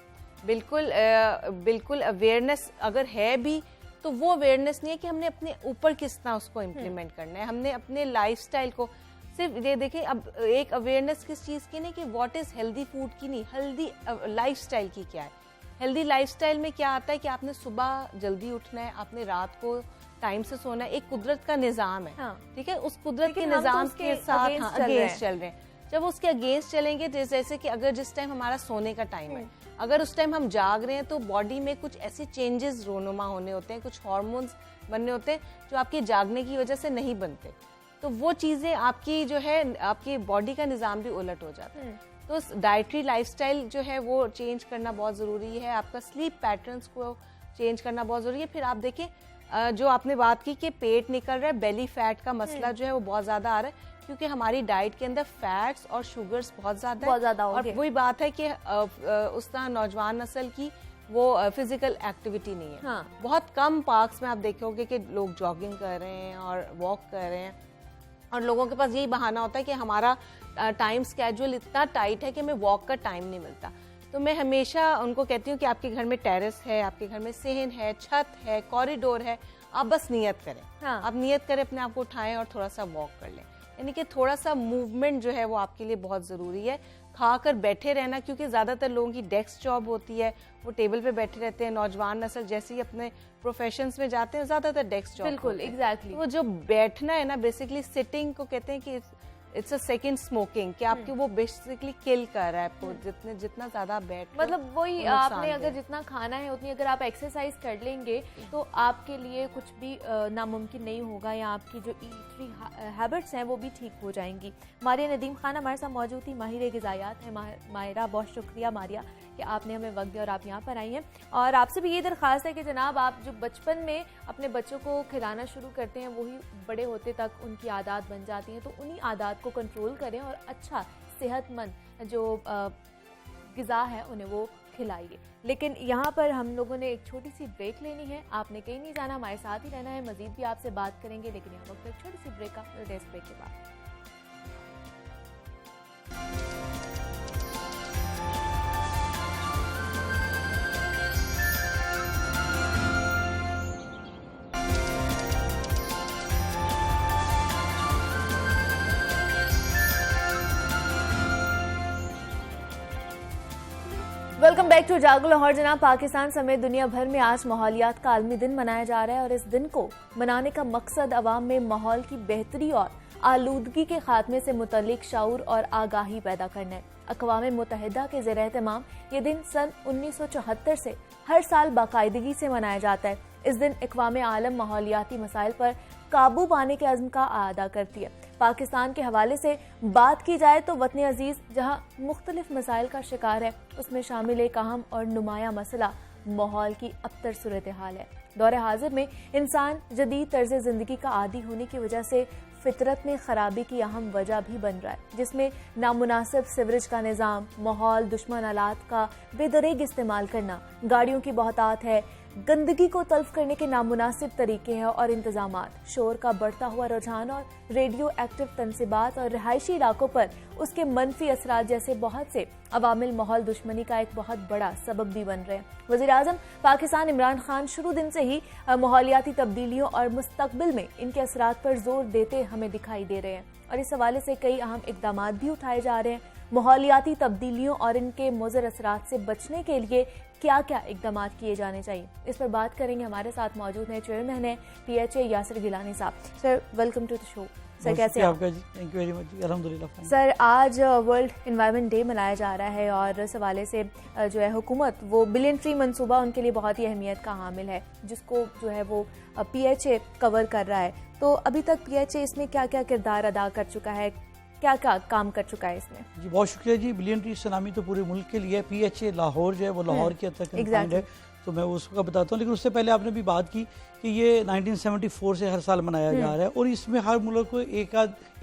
बिल्कुल अवेयरनेस अगर है भी, तो वो अवेयरनेस नहीं है कि हमने अपने ऊपर किस तरह उसको इम्प्लीमेंट करना है। हमने अपने लाइफस्टाइल को सिर्फ ये देखें, अब एक अवेयरनेस किस चीज़ की नहीं कि व्हाट इज़ हेल्दी फूड की नहीं, हेल्दी लाइफस्टाइल की क्या है। हेल्दी लाइफस्टाइल में क्या आता है कि आपने सुबह जल्दी उठना है, आपने रात को टाइम से सोना है, एक कुदरत का निज़ाम है, हाँ। ठीक है, उस कुदरत के निज़ाम के साथ अगेंस्ट चल रहे हैं। जब उसके अगेंस्ट चलेंगे, जैसे कि अगर जिस टाइम हमारा सोने का टाइम है, अगर उस टाइम हम जाग रहे हैं तो बॉडी में कुछ ऐसे चेंजेस रोनुमा होने होते हैं, कुछ हार्मोन्स बनने होते हैं जो आपके जागने की वजह से नहीं बनते। तो वो चीजें आपकी जो है आपकी बॉडी का निजाम भी उलट हो जाता है। तो डाइटरी लाइफस्टाइल जो है वो चेंज करना बहुत जरूरी है, आपका स्लीप पैटर्न्स को चेंज करना बहुत जरूरी है। फिर आप देखें, जो आपने बात की कि पेट निकल रहा है, बेली फैट का मसला जो है वो बहुत ज्यादा आ रहा है, क्योंकि हमारी डाइट के अंदर फैट्स और शुगर्स बहुत ज्यादा है। और वही बात है कि उस तरह नौजवान नस्ल की वो फिजिकल एक्टिविटी नहीं है, हाँ। बहुत कम पार्क्स में आप देखोगे कि लोग जॉगिंग कर रहे हैं और वॉक कर रहे हैं, और लोगों के पास यही बहाना होता है कि हमारा टाइम स्केड्यूल इतना टाइट है कि हमें वॉक का टाइम नहीं मिलता। तो मैं हमेशा उनको कहती हूँ कि आपके घर में टेरेस है, आपके घर में सेहन है, छत है, कॉरिडोर है, आप बस नियत करें, हाँ। आप नियत करें, अपने आप को उठाएं और थोड़ा सा वॉक कर लें। यानी कि थोड़ा सा मूवमेंट जो है वो आपके लिए बहुत ज़रूरी है। खाकर बैठे रहना, क्योंकि ज़्यादातर लोगों की डेस्क जॉब होती है, वो टेबल पे बैठे रहते हैं। नौजवान नस्ल जैसे ही अपने प्रोफेशंस में जाते हैं ज़्यादातर डेस्क जॉब। बिल्कुल, एग्जैक्टली। वो जो बैठना है ना, बेसिकली सिटिंग को कहते हैं कि इट्स अ सेकंड स्मोकिंग कि आपकी वो बेसिकली किल कर रहा है आपको, जितना ज्यादा बैठ मतलब वही आपने अगर जितना खाना है उतनी अगर आप एक्सरसाइज कर लेंगे तो आपके लिए कुछ भी नामुमकिन नहीं होगा, या आपकी जो ईटरी हैबिट्स हैं वो भी ठीक हो जाएंगी। मारिया नदीम खान हमारे साथ मौजूद थी, माहिर ग़िज़ायात है मायरा। बहुत शुक्रिया मारिया कि आपने हमें वक्त दिया और आप यहाँ पर आई हैं। और आपसे भी ये दरख्वास्त है कि जनाब आप जो बचपन में अपने बच्चों को खिलाना शुरू करते हैं वही बड़े होते तक उनकी आदत बन जाती हैं, तो उन्हीं आदत को कंट्रोल करें और अच्छा सेहतमंद जो ग़िज़ा है उन्हें वो खिलाइए। लेकिन यहाँ पर हम लोगों ने एक छोटी सी ब्रेक लेनी है, आपने कहीं नहीं जाना, हमारे साथ ही रहना है, मज़ीद भी आपसे बात करेंगे, लेकिन यहाँ वक्त एक छोटी सी ब्रेक का, इस ब्रेक के बाद। वेलकम बैक टू जागो लाहौर। जनाब, पाकिस्तान समेत दुनिया भर में आज माहौलियात का आलमी दिन मनाया जा रहा है और इस दिन को मनाने का मकसद अवाम में माहौल की बेहतरी और आलूदगी के खात्मे से मुतल्लिक शऊर और आगाही पैदा करना है। अक़वाम मुत्तहिदा के ज़ेर एहतमाम ये दिन सन 1974 से हर साल बाकायदगी से मनाया जाता है। इस दिन अक़वाम आलम माहौलियाती मसाइल पर काबू पाने के अज़्म का अदा करती है। पाकिस्तान के हवाले से बात की जाए तो वतन अजीज़ जहाँ मुख्तलिफ मसाइल का शिकार है, उसमें शामिल एक अहम और नुमाया मसला माहौल की अबतर सूरत हाल है। दौर हाजिर में इंसान जदीद तर्ज ज़िंदगी का आदी होने की वजह से फितरत में खराबी की अहम वजह भी बन रहा है, जिसमें नामुनासिब सिवरेज का निज़ाम, माहौल दुश्मन आलात का बेदरेग इस्तेमाल करना, गाड़ियों की बहुतात है, गंदगी को तल्फ करने के नामुनासिब तरीके हैं और इंतजामात, शोर का बढ़ता हुआ रुझान और रेडियो एक्टिव तनसीबात और रिहायशी इलाकों पर उसके मनफी असरात जैसे बहुत से अवामिल माहौल दुश्मनी का एक बहुत बड़ा सबब भी बन रहे हैं। वज़ीर आज़म पाकिस्तान इमरान खान शुरू दिन से ही माहौलियाती तब्दीलियों और मुस्तकबिल में इनके असरात पर जोर देते हमें दिखाई दे रहे हैं और इस हवाले से कई अहम इक़दामात भी उठाए जा रहे हैं। माहौलियाती तब्दीलियों और इनके मुज़र असरात से बचने के लिए क्या क्या इक़दामात किए जाने चाहिए, इस पर बात करेंगे। हमारे साथ मौजूद हैं चेयरमैन है PHA यासिर गिलानी साहब। Sir, welcome to the show. Sir, कैसे हैं आप? थैंक यू वेरी मच, अल्हम्दुलिल्लाह। सर, आज वर्ल्ड एनवायरनमेंट डे मनाया जा रहा है और इस हवाले से जो है हुकूमत वो बिलियन ट्री मंसूबा उनके लिए बहुत ही अहमियत का हामिल है, जिसको जो है वो PHA कवर कर रहा है। तो अभी तक PHA इसमें क्या क्या किरदार अदा कर चुका है, क्या क्या काम कर चुका है इसमें? जी बहुत शुक्रिया जी। बिलियन ट्री सलामी तो पूरे मुल्क के लिए, PHA लाहौर जो है वो लाहौर के तक है, तो मैं उसका बताता हूँ। लेकिन उससे पहले आपने भी बात की कि ये 1974 से हर साल मनाया जा रहा है और इसमें हर मुल्क को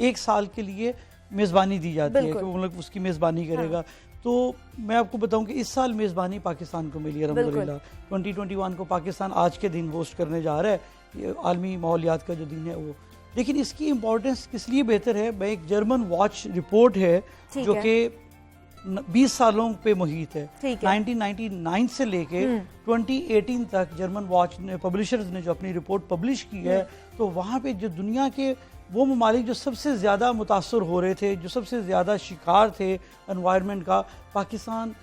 एक साल के लिए मेज़बानी दी जाती है कि वो मुल्क उसकी मेज़बानी करेगा। तो मैं आपको बताऊं कि इस साल मेज़बानी पाकिस्तान को मिली है अल्हम्दुलिल्लाह। 2021 को पाकिस्तान आज के दिन होस्ट करने जा रहा है, ये आलमी माहौलियात का जो दिन है वो। लेकिन इसकी इम्पोर्टेंस किस लिए बेहतर है, मैं एक जर्मन वॉच रिपोर्ट है जो कि 20 सालों पे मुहित है, 1999 से लेके 2018 तक जर्मन वॉच ने पब्लिशर्स ने जो अपनी रिपोर्ट पब्लिश की है, तो वहाँ पे जो दुनिया के वो ममालिक जो सबसे ज़्यादा मुतासर हो रहे थे, जो सबसे ज़्यादा शिकार थे एनवायरनमेंट का, पाकिस्तान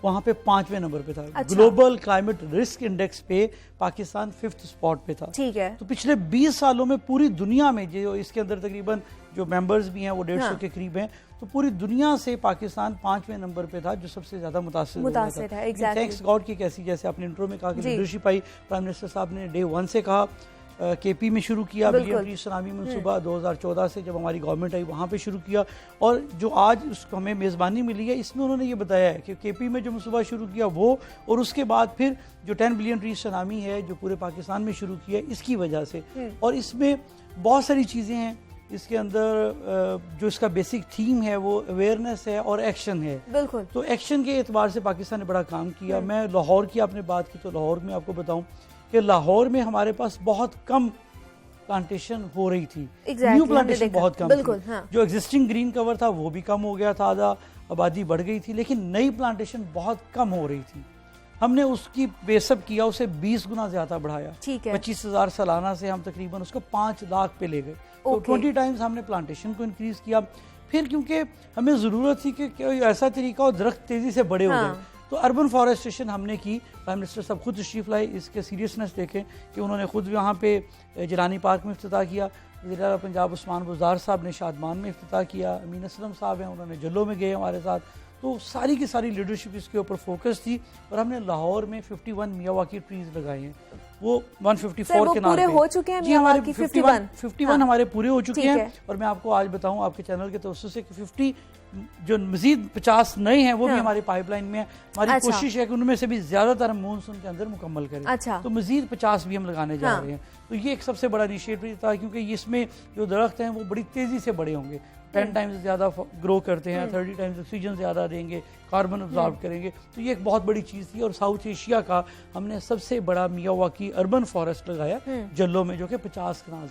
वहाँ पे 5वें नंबर पे था। अच्छा। ग्लोबल क्लाइमेट रिस्क इंडेक्स पे पाकिस्तान 5th स्पॉट पे था। ठीक है। तो पिछले 20 सालों में पूरी दुनिया में जो इसके अंदर तकरीबन जो मेंबर्स भी हैं वो 150 के करीब हैं, तो पूरी दुनिया से पाकिस्तान 5वें नंबर पे था जो सबसे ज्यादा मुतासिर है। थैंक्स गॉड की कैसी, जैसे आपने इंट्रो में कहा कि लीडरशिप आई, प्राइम मिनिस्टर साहब ने डे 1 से कहा, KP में शुरू किया, बिलियन ट्री सलामी मनसूबा 2014 से जब हमारी गवर्नमेंट आई वहाँ पे शुरू किया, और जो आज उसको हमें मेज़बानी मिली है इसमें उन्होंने ये बताया है कि KP में जो मनसूबा शुरू किया वो, और उसके बाद फिर जो 10 बिलियन ट्री सलामी है जो पूरे पाकिस्तान में शुरू किया इसकी वजह से। और इसमें बहुत सारी चीज़ें हैं, इसके अंदर जो इसका बेसिक थीम है वो अवेयरनेस है और एक्शन है। बिल्कुल। तो एक्शन के एतबार से पाकिस्तान ने बड़ा काम किया। मैं लाहौर की आपने बात की, तो लाहौर में आपको बताऊं कि लाहौर में हमारे पास बहुत कम प्लांटेशन हो रही थी। न्यू प्लांटेशन बहुत कम थी। हाँ। जो एग्जिस्टिंग ग्रीन कवर था वो भी कम हो गया था, आधा आबादी बढ़ गई थी, लेकिन नई प्लांटेशन बहुत कम हो रही थी। हमने उसकी बेसब किया, उसे 20 गुना ज्यादा बढ़ाया। 25,000 सालाना से हम तकरीबन उसको 5 लाख पे ले गए। तो 20 टाइम्स हमने प्लांटेशन को इंक्रीज किया। फिर क्योंकि हमें जरूरत थी कि ऐसा तरीका हो दरख्त तेजी से बड़े हो जाए, तो अर्बन फॉरेस्टेशन हमने की। प्राइम मिनिस्टर साहब खुद तशरीफ लाए, इसके सीरियसनेस देखें कि उन्होंने खुद वहाँ पे जिलानी पार्क में इफ्तिताह किया। वज़ीर-ए-आला पंजाब उस्मान बुज़दार साहब ने शादमान में इफ्तिताह किया, अमीन असलम साहब हैं उन्होंने जल्लो में गए हमारे साथ, तो सारी की सारी लीडरशिप इसके ऊपर फोकस थी और हमने लाहौर में 51 मियावाकी ट्रीज लगाए हैं। वो 154 के नाम पे हो चुके हैं जी, हमारे 51 हाँ। हमारे पूरे हो चुके हैं। और मैं आपको आज बताऊं आपके चैनल के तवज्जुह से कि 50 जो मजीद 50 नए हैं वो भी हमारी पाइपलाइन में है। हमारी कोशिश है कि उनमें से भी ज्यादातर हम मानसून के अंदर मुकम्मल करें। तो मजीद 50 भी हम लगाने जा रहे हैं। तो ये एक सबसे बड़ा इनिशिएटिव था क्योंकि इसमें जो दरख्त हैं वो बड़ी तेजी से बड़े होंगे, 10 टाइम्स ज़्यादा ग्रो करते हैं, 30 टाइम्स ऑक्सीजन ज़्यादा देंगे, कार्बन ऑब्जॉर्ब करेंगे। तो ये एक बहुत बड़ी चीज़ थी। और साउथ एशिया का हमने सबसे बड़ा मियावाकी अर्बन फॉरेस्ट लगाया जल्लो में, जो कि 50 कनाल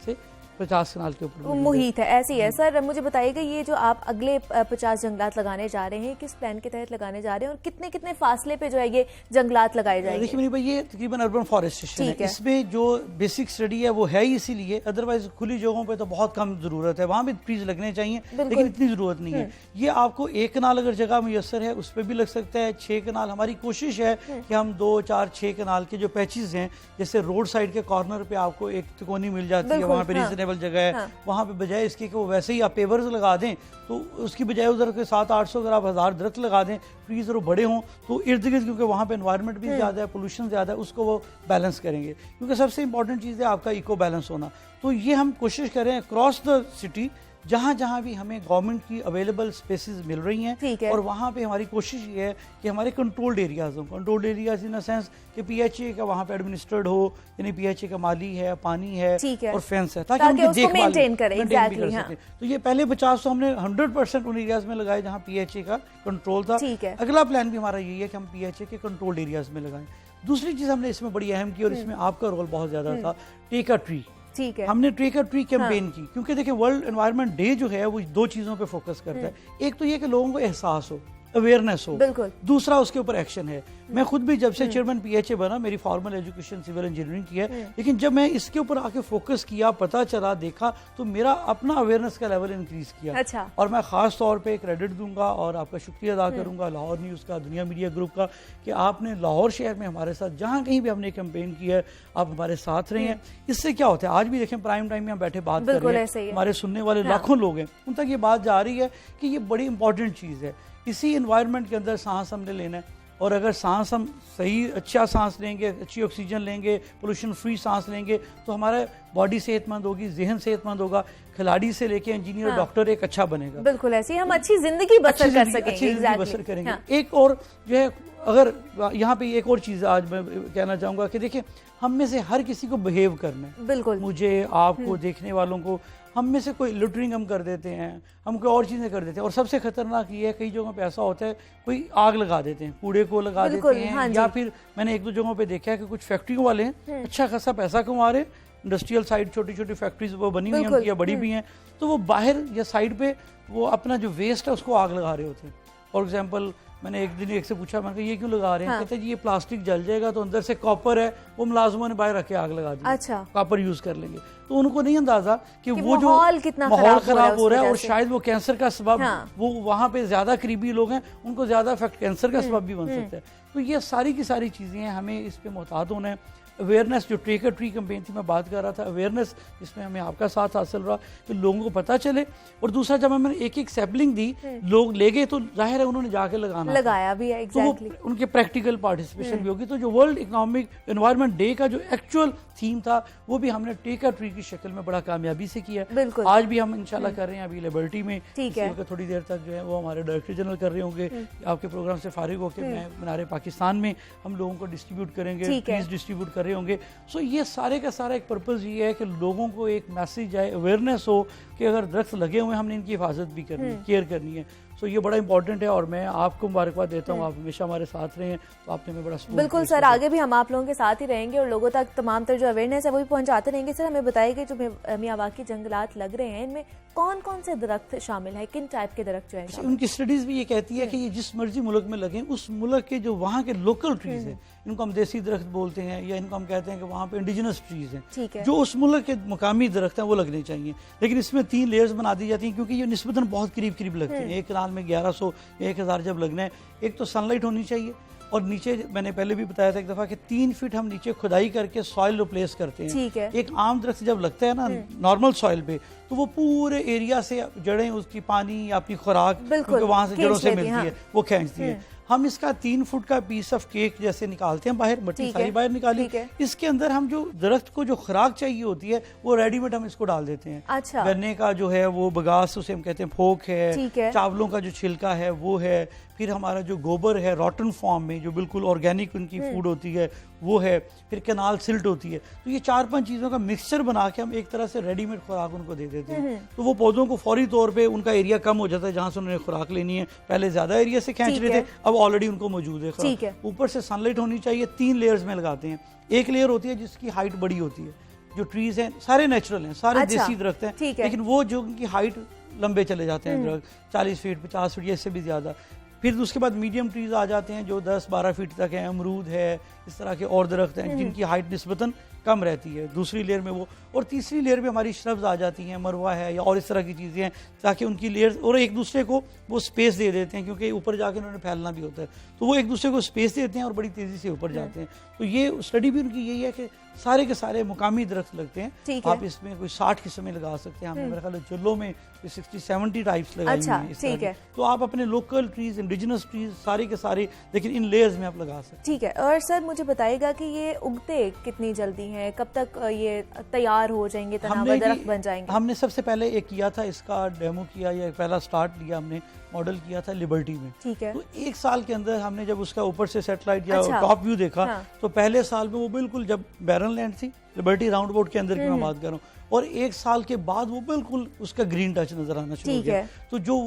के ऊपर मुहित है। ऐसी है सर, मुझे बताइएगा ये जो आप अगले 50 जंगलात लगाने जा रहे हैं किस प्लान के तहत लगाने जा रहे हैं और कितने कितने फासले पे जो है ये जंगलात लगाए जाएंगे? देखिए मेरी भाई, ये तकरीबन अर्बन फॉरेस्टेशन है। इसमें जो बेसिक स्टडी है वो है ही इसीलिए, अदरवाइज खुली जगहों पे तो बहुत कम जरूरत है, वहां भी ट्रीज लगने चाहिए लेकिन इतनी जरूरत नहीं है। ये आपको 1 कनाल अगर जगह मुयसर है उस पर भी लग सकता है, 6 कनाल। हमारी कोशिश है कि हम 2, 4, 6 कनाल के जो पैचेस हैं, जैसे रोड साइड के कॉर्नर पे आपको एक तिकोनी मिल जाती है, वहाँ पे रीजनेबल जगह है, वहाँ पे बजाय इसके कि वो वैसे ही आप पेवर्स लगा दें, तो उसकी बजाय उधर के 700-800 अगर आप 1000 दरख्त लगा दें, ट्रीज और बड़े हों, तो इर्द गिर्द क्योंकि वहाँ पे एनवायरनमेंट भी ज़्यादा है, पोल्यूशन ज़्यादा है, उसको वो बैलेंस करेंगे। क्योंकि सबसे इंपॉर्टेंट चीज़ है आपका इको बैलेंस होना। तो ये हम कोशिश करें अक्रॉस द सिटी, जहाँ जहाँ भी हमें गवर्नमेंट की अवेलेबल स्पेसेस मिल रही हैं, और वहाँ पे हमारी कोशिश ये है कि हमारे कंट्रोल्ड एरियाज हों। Controlled areas in the sense कि PHA का वहाँ पे एडमिनिस्ट्रेड हो, यानी PHA का माली है, पानी है और फेंस है, ताकि उनकी देखभाल मेंटेन कर सकें। तो ये पहले 50 तो हमने 100% उन एरियाज में लगाए जहाँ PHA का कंट्रोल था। अगला प्लान भी हमारा यही है कि हम PHA के कंट्रोल्ड एरियाज में लगाएं। दूसरी चीज़ हमने इसमें बड़ी अहम की और इसमें आपका रोल बहुत ज़्यादा था, टेक अ ट्री। ठीक है, हमने टेक अ ट्री कैंपेन की, क्योंकि देखिए वर्ल्ड एनवायरनमेंट डे जो है वो 2 चीजों पे फोकस करता है। एक तो ये कि लोगों को एहसास हो, अवेयरनेस हो, दूसरा उसके ऊपर एक्शन है। मैं खुद भी जब से चेयरमैन PHA बना, मेरी फॉर्मल एजुकेशन सिविल इंजीनियरिंग की है, लेकिन जब मैं इसके ऊपर आके फोकस किया, पता चला, देखा, तो मेरा अपना अवेयरनेस का लेवल इंक्रीज किया। और मैं खास तौर पे क्रेडिट दूंगा और आपका शुक्रिया अदा करूंगा लाहौर न्यूज़ का, दुनिया मीडिया ग्रुप का, कि आपने लाहौर शहर में हमारे साथ जहाँ कहीं भी हमने कैंपेन किया है, आप हमारे साथ रहे हैं। इससे क्या होता है, आज भी देखें प्राइम टाइम में हम बैठे बात कर रहे हैं, हमारे सुनने वाले लाखों लोग हैं, उन तक ये बात जा रही है कि ये बड़ी इंपॉर्टेंट चीज़ है। इसी एनवायरनमेंट के अंदर सांस हमने लेना है, और अगर सांस हम सही अच्छा सांस लेंगे, अच्छी ऑक्सीजन लेंगे, पोल्यूशन फ्री सांस लेंगे, तो हमारा बॉडी सेहतमंद होगी, जहन सेहतमंद होगा, खिलाड़ी से लेके इंजीनियर, डॉक्टर एक अच्छा बनेगा। बिल्कुल ऐसे हम अच्छी जिंदगी बसर कर सकेंगे, अच्छी जिंदगी बसर करेंगे। एक और जो है, अगर यहाँ पे एक और चीज़ आज मैं कहना चाहूँगा कि देखिए, हम में से हर किसी को बिहेव करना है। बिल्कुल, मुझे, आपको, देखने वालों को, हम में से कोई लिटरिंग हम कर देते हैं, हम कोई और चीज़ें कर देते हैं। और सबसे खतरनाक ये है, कई जगहों पे ऐसा होता है, कोई आग लगा देते हैं, कूड़े को लगा देते हैं, या फिर मैंने 1-2 जगहों पे देखा है कि कुछ फैक्ट्रियों वाले हैं, अच्छा खासा पैसा कमा रहे, इंडस्ट्रियल साइड, छोटी छोटी फैक्ट्रीज वो बनी हुई हैं या बड़ी भी हैं, तो वो बाहर या साइड पे वो अपना जो वेस्ट है उसको आग लगा रहे होते हैं। फॉर एग्जाम्पल, मैंने एक दिन एक से पूछा, मैंने कहा ये क्यों लगा रहे हैं? कहते हैं जी ये प्लास्टिक जल जाएगा तो अंदर से कॉपर है, वो मुलाजमों ने बाहर रख के आग लगा दी। अच्छा, कॉपर यूज कर लेंगे। तो उनको नहीं अंदाजा कि वो जो माहौल खराब हो रहा है, और शायद वो कैंसर का सबब, वो वहाँ पे ज्यादा करीबी लोग हैं, उनको ज्यादा इफेक्ट कैंसर का सबब भी बन सकता है। तो ये सारी की सारी चीजें हैं, हमें इस पे मोहतात होना है। अवेयरनेस, जो टेक अ ट्री कैंपेन थी मैं बात कर रहा था, अवेयरनेस इसमें हमें आपका साथ हासिल रहा कि लोगों को पता चले। और दूसरा, जब हमने एक सैपलिंग दी, लोग ले गए, तो जाहिर है उन्होंने जाके लगाया भी है, exactly। तो उनके प्रैक्टिकल पार्टिसिपेशन भी होगी। तो जो वर्ल्ड इकोनॉमिक एनवायरनमेंट डे का जो एक्चुअल थीम था, वो भी हमने टेक अ ट्री की शक्ल में बड़ा कामयाबी से किया। आज भी हम इंशाल्लाह कर रहे हैं, अभी लिबर्टी में, थोड़ी देर तक जो है वो हमारे डायरेक्टर जनरल कर रहे होंगे, आपके प्रोग्राम से फारिग होकर मैं मीनार पाकिस्तान में हम लोगों को डिस्ट्रीब्यूट करेंगे, ट्रीज डिस्ट्रीब्यूट कर रहे होंगे। सो ये सारे का सारा एक पर्पज़ ये है कि लोगों को एक मैसेज आए, अवेयरनेस हो कि अगर दरख्त लगे हुए हैं, हमने इनकी हिफाजत भी करनी है, केयर करनी है। तो ये बड़ा इंपॉर्टेंट है, और मैं आपको मुबारकबाद देता हूँ, आप हमेशा हमारे साथ रहे हैं, तो आपने हमें बड़ा सपोर्ट। बिल्कुल सर, आगे भी हम आप लोगों के साथ ही रहेंगे और लोगों तक तमाम तर जो अवेयरनेस है वो भी पहुंचाते रहेंगे। सर, हमें बताइए जो मियावाकी जंगलात लग रहे हैं, इनमें कौन कौन से दरख्त शामिल है, किन टाइप के दरख्त जो है? उनकी स्टडीज भी ये कहती है कि ये जिस मर्जी मुल्क में लगे, उस मुल्क के जो वहाँ के लोकल ट्रीज हैं, इनको हम देसी दरख्त बोलते हैं, या इनको हम कहते हैं कि वहाँ पे इंडिजिनस ट्रीज हैं, जो उस मुल्क के मुकामी दरख्त हैं वो लगने चाहिए। लेकिन इसमें 3 लेयर्स बना दी जाती हैं, क्योंकि ये निस्बतन बहुत करीब करीब लगते हैं। एक कनाल में 1100 या 1000 जब लगना है, एक तो सनलाइट होनी चाहिए, और नीचे मैंने पहले भी बताया था एक दफ़ा कि 3 फीट हम नीचे खुदाई करके सॉइल रिप्लेस करते हैं। ठीक है। एक आम दरख्त जब लगता है ना नॉर्मल सॉइल पे, तो वो पूरे एरिया से जड़ें उसकी पानी या अपनी खुराक वहाँ से जड़ों से मिलती है, वो खींचती है। हम इसका 3 फुट का पीस ऑफ केक जैसे निकालते हैं बाहर, मट्टी सारी बाहर निकाली, इसके अंदर हम जो दरख्त को जो खुराक चाहिए होती है वो रेडीमेड हम इसको डाल देते हैं। अच्छा। गन्ने का जो है वो बगास उसे हम कहते हैं, फोक है, चावलों का जो छिलका है वो है, फिर हमारा जो गोबर है रॉटन फॉर्म में जो बिल्कुल ऑर्गेनिक उनकी फूड होती है वो है, फिर कैनाल सिल्ट होती है। तो ये 4-5 चीज़ों का मिक्सचर बना के हम एक तरह से रेडीमेड खुराक उनको दे देते हैं। तो वो पौधों को फौरी तौर पे उनका एरिया कम हो जाता है जहाँ से उन्होंने खुराक लेनी है। पहले ज़्यादा एरिया से खींच रहे थे, अब ऑलरेडी उनको मौजूद है खुराक। ऊपर से सनलाइट होनी चाहिए, 3 लेयर्स में लगाते हैं। एक लेयर होती है जिसकी हाइट बड़ी होती है, जो ट्रीज हैं सारे नेचुरल हैं, सारे देसी दरख्त हैं, लेकिन वो जो उनकी हाइट लंबे चले जाते हैं दरख्त 40 फीट 50 फीट या इससे भी ज़्यादा। फिर उसके बाद मीडियम ट्रीज आ जाते हैं जो 10-12 फीट तक हैं, अमरूद है, इस तरह के और दरख्त हैं जिनकी हाइट निस्बतन कम रहती है। दूसरी लेयर में वो, और तीसरी लेयर में हमारी श्रब्स आ जाती हैं, मरवा है या और इस तरह की चीज़ें हैं, ताकि उनकी लेयर और एक दूसरे को वो स्पेस दे देते हैं, क्योंकि ऊपर जाके उन्होंने फैलना भी होता है, तो वो एक दूसरे को स्पेस देते हैं और बड़ी तेज़ी से ऊपर जाते हैं। तो ये स्टडी भी उनकी यही है कि सारे के सारे मुकामी दरख्त लगते हैं। आप इसमें कोई 60 किस्में लगा सकते हैं। हमने मेरे ख्याल जुल्लों में 60-70 टाइप्स लगाई हुई हैं। तो आप अपने लोकल ट्रीज, इंडिजिनस ट्रीज सारे के सारे, लेकिन इन लेयर्स में आप लगा सकते हैं। ठीक है। और सर मुझे बताइएगा कि ये उगते कितनी जल्दी हैं, कब तक ये तैयार हो जाएंगे, तनावर दरख्त बन जाएंगे? हमने सबसे पहले एक किया था, इसका डेमो किया या पहला स्टार्ट लिया हमने, मॉडल किया था लिबर्टी में। ठीक है। तो 1 साल के अंदर हमने जब उसका ऊपर से सैटेलाइट या टॉप व्यू देखा, तो पहले साल में वो बिल्कुल, जब बैरन लैंड थी, लिबर्टी राउंड अबाउट के अंदर की मैं बात कर रहा हूँ, और 1 साल के बाद वो बिल्कुल उसका ग्रीन टच नजर आना शुरू हो गया। तो जो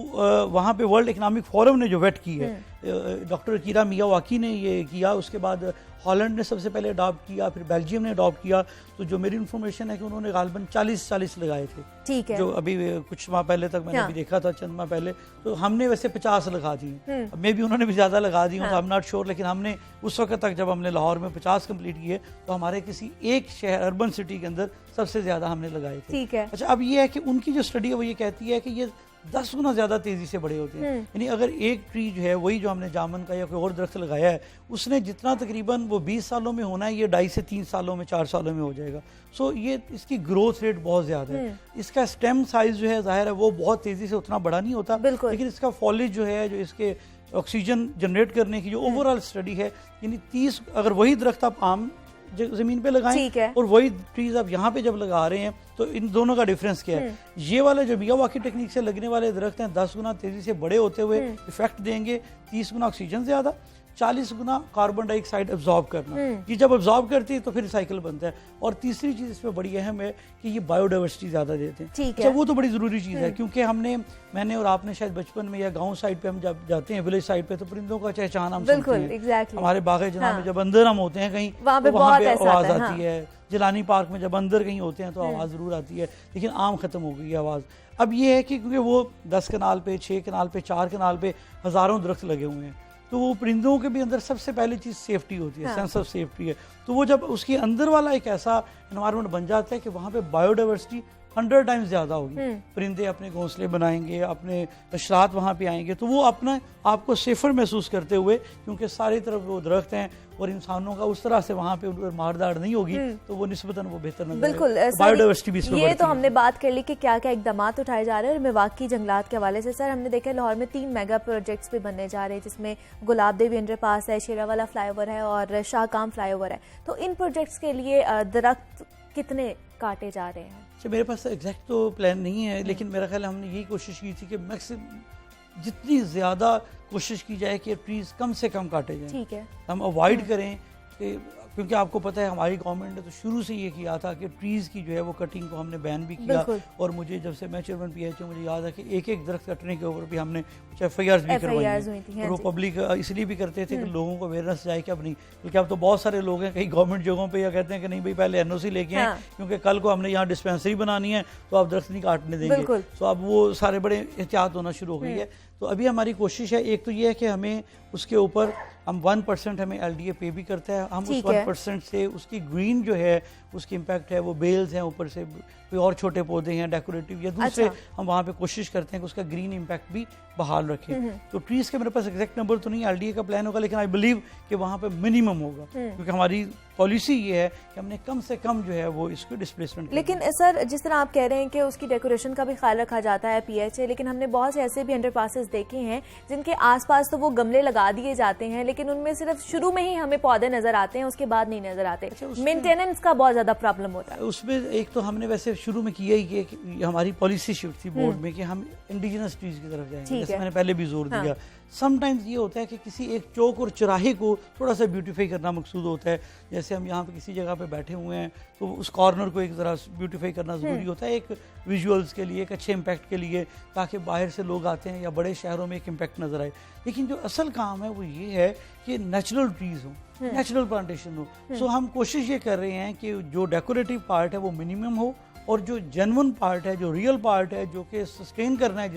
वहाँ पे वर्ल्ड इकोनॉमिक फोरम ने जो वेट की है, डॉक्टर कीरा मियावाकी ने ये किया, उसके बाद हॉलैंड ने सबसे पहले अडॉप्ट किया, फिर बेल्जियम ने अडॉप्ट किया। तो जो मेरी इन्फॉर्मेशन है कि उन्होंने गालबन 40 लगाए थे। ठीक है। जो अभी कुछ माह पहले तक मैंने अभी देखा था, चंद माह पहले, तो हमने वैसे 50 लगा दिए। मे भी उन्होंने भी ज़्यादा लगा दी, आई एम नॉट श्योर, लेकिन हमने उस वक्त तक जब हमने लाहौर में 50 कंप्लीट किए, तो हमारे किसी एक शहर अर्बन सिटी के अंदर सबसे ज़्यादा हमने लगाए थे। ठीक है। अच्छा, अब ये है कि उनकी जो स्टडी है वो ये कहती है कि ये 10 गुना ज़्यादा तेज़ी से बड़े होते हैं। यानी अगर एक ट्री जो है, वही जो हमने जामुन का या कोई और दरख्त लगाया है, उसने जितना तकरीबन वो 20 सालों में होना है, ये 2.5 से 3 सालों में 4 सालों में हो जाएगा। सो ये इसकी ग्रोथ रेट बहुत ज़्यादा है। इसका स्टेम साइज जो है, जाहिर है वो बहुत तेज़ी से उतना बड़ा नहीं होता, लेकिन इसका फॉलेज जो है, जो इसके ऑक्सीजन जनरेट करने की जो ओवरऑल स्टडी है, यानी 30, अगर वही दरख्त आप आम जमीन पे लगाएं और वही ट्रीज आप यहाँ पे जब लगा रहे हैं, तो इन दोनों का डिफरेंस क्या है? ये वाले जो मियावाकी टेक्निक से लगने वाले दरख्त हैं 10 गुना तेजी से बड़े होते हुए इफेक्ट देंगे, 30 गुना ऑक्सीजन ज्यादा, 40 गुना कार्बन डाइऑक्साइड एब्जॉर्ब करना। ये जब एब्जॉर्ब करती है तो फिर साइकिल बनता है। और तीसरी चीज इसमें बड़ी अहम है कि ये बायोडाइवर्सिटी ज्यादा देते हैं। अच्छा, वो तो बड़ी जरूरी चीज है, क्योंकि मैंने और आपने शायद बचपन में या गांव साइड पे हम जब जाते हैं, विलेज साइड पे, तो परिंदों का चहचहान हम सुनते हैं। हमारे बाग जना में जब अंदर हम होते हैं कहीं, वहाँ पे आवाज आती है। जिलानी पार्क में जब अंदर कहीं होते हैं तो आवाज जरूर आती है, लेकिन आम खत्म हो गई है आवाज। अब ये है कि क्योंकि वो 10 कनाल पे, 6 कनाल पे, 4 कनाल पे हजारों दरख्त लगे हुए हैं, तो वो परिंदों के भी अंदर सबसे पहली चीज़ सेफ्टी होती है, सेंस ऑफ सेफ्टी है। तो वो जब उसके अंदर वाला एक ऐसा एनवायरनमेंट बन जाता है कि वहाँ पे बायोडाइवर्सिटी 100 टाइम्स ज़्यादा होगी। परिंदे अपने घोंसले बनाएंगे, अपने अशरात वहाँ पे आएंगे, तो वो अपना आपको सेफर महसूस करते हुए, क्योंकि सारी तरफ वो दरख्त हैं और इंसानों का उस तरह से वहाँ पे मारदार नहीं होगी, तो वो निस्बतन वो बेहतर नजर बिल्कुल बायोडाइवर्सिटी भी इसमें। ये तो हमने बात कर ली कि क्या क्या इकदाम उठाए जा रहे हैं। और मेवाकी जंगलात के हवाले से सर हमने देखा लाहौर में 3 मेगा प्रोजेक्ट्स भी बनने जा रहे हैं, जिसमें गुलाब देवी अंडरपास है, शेरावाला फ्लाईओवर है और शाहकाम फ्लाईओवर है। तो इन प्रोजेक्ट्स के लिए दरख्त कितने काटे जा रहे हैं? मेरे पास एग्जैक्ट तो प्लान नहीं है, लेकिन मेरा ख्याल हमने यही कोशिश की थी कि मैक्सिमम जितनी ज़्यादा कोशिश की जाए कि ट्रीज कम से कम काटे जाएं। ठीक है, हम अवॉइड करें कि, क्योंकि आपको पता है हमारी गवर्नमेंट ने तो शुरू से ये किया था कि ट्रीज़ की जो है वो कटिंग को हमने बैन भी किया। और मुझे जब से मैं चेयरमैन PHO, मुझे याद है कि एक दरख्त कटने के ऊपर भी हमने कुछ FIRs भी करवाई हैं। वो पब्लिक इसलिए भी करते थे कि लोगों को अवेयरनेस जाए कि अब नहीं, बल्कि अब तो बहुत सारे लोग हैं कई गवर्नमेंट जगहों पर या कहते हैं कि नहीं भाई पहले NOC लेके आए, क्योंकि कल को हमने यहाँ डिस्पेंसरी बनानी है तो आप दरख्त नहीं काटने देंगे। तो अब वो सारे बड़े एहतियात होना शुरू हो गई है। तो अभी हमारी कोशिश है, एक तो ये है कि हमें उसके ऊपर हम 1% हमें LDA पे भी करता है, हम उस 1% से उसकी ग्रीन जो है उसकी इम्पैक्ट है, वो बेल्स हैं, ऊपर से कोई और छोटे पौधे हैं डेकोरेटिव या दूसरे, हम वहाँ पे कोशिश करते हैं कि उसका ग्रीन इम्पैक्ट भी बहाल रखें। तो ट्रीज के मेरे पास एग्जैक्ट नंबर तो नहीं, LDA का प्लान होगा, लेकिन आई बिलीव कि वहाँ पे मिनिमम होगा, क्योंकि हमारी पॉलिसी ये है कि हमने कम से कम जो है वो इसको डिस्प्लेसमेंट। लेकिन सर जिस तरह आप कह रहे हैं कि उसकी डेकोरेशन का भी ख्याल रखा जाता है PHA, लेकिन हमने बहुत से ऐसे भी अंडरपासेस देखे हैं जिनके आसपास तो वो गमले लगा दिए जाते हैं, लेकिन उनमें सिर्फ शुरू में ही हमें पौधे नजर आते हैं, उसके बाद नहीं नजर आते। मेंटेनेंस का बहुत ज्यादा प्रॉब्लम होता है उसमें। एक तो हमने वैसे शुरू में किया ही कि हमारी पॉलिसी शिफ्ट थी बोर्ड में कि हम इंडिजिनस ट्रीज की तरफ जाएंगे, जैसे मैंने पहले भी जोर दिया। समटाइम्स ये होता है कि किसी एक चौक और चौराहे को थोड़ा सा ब्यूटीफाई करना मकसूद होता है, जैसे हम यहाँ पे किसी जगह पे बैठे हुए हैं तो उस कॉर्नर को एक ज़रा ब्यूटीफाई करना ज़रूरी होता है, एक विजुअल्स के लिए, एक अच्छे इम्पैक्ट के लिए, ताकि बाहर से लोग आते हैं या बड़े शहरों में एक इम्पैक्ट नज़र आए। लेकिन जो असल काम है वो ये है कि नेचुरल ट्रीज हो, नेचुरल प्लांटेशन हो। सो हम कोशिश ये कर रहे हैं कि जो डेकोरेटिव पार्ट है वो मिनिमम हो, और जो जेन्युइन पार्ट है, जो रियल पार्ट है, जो कि सस्टेन करना है,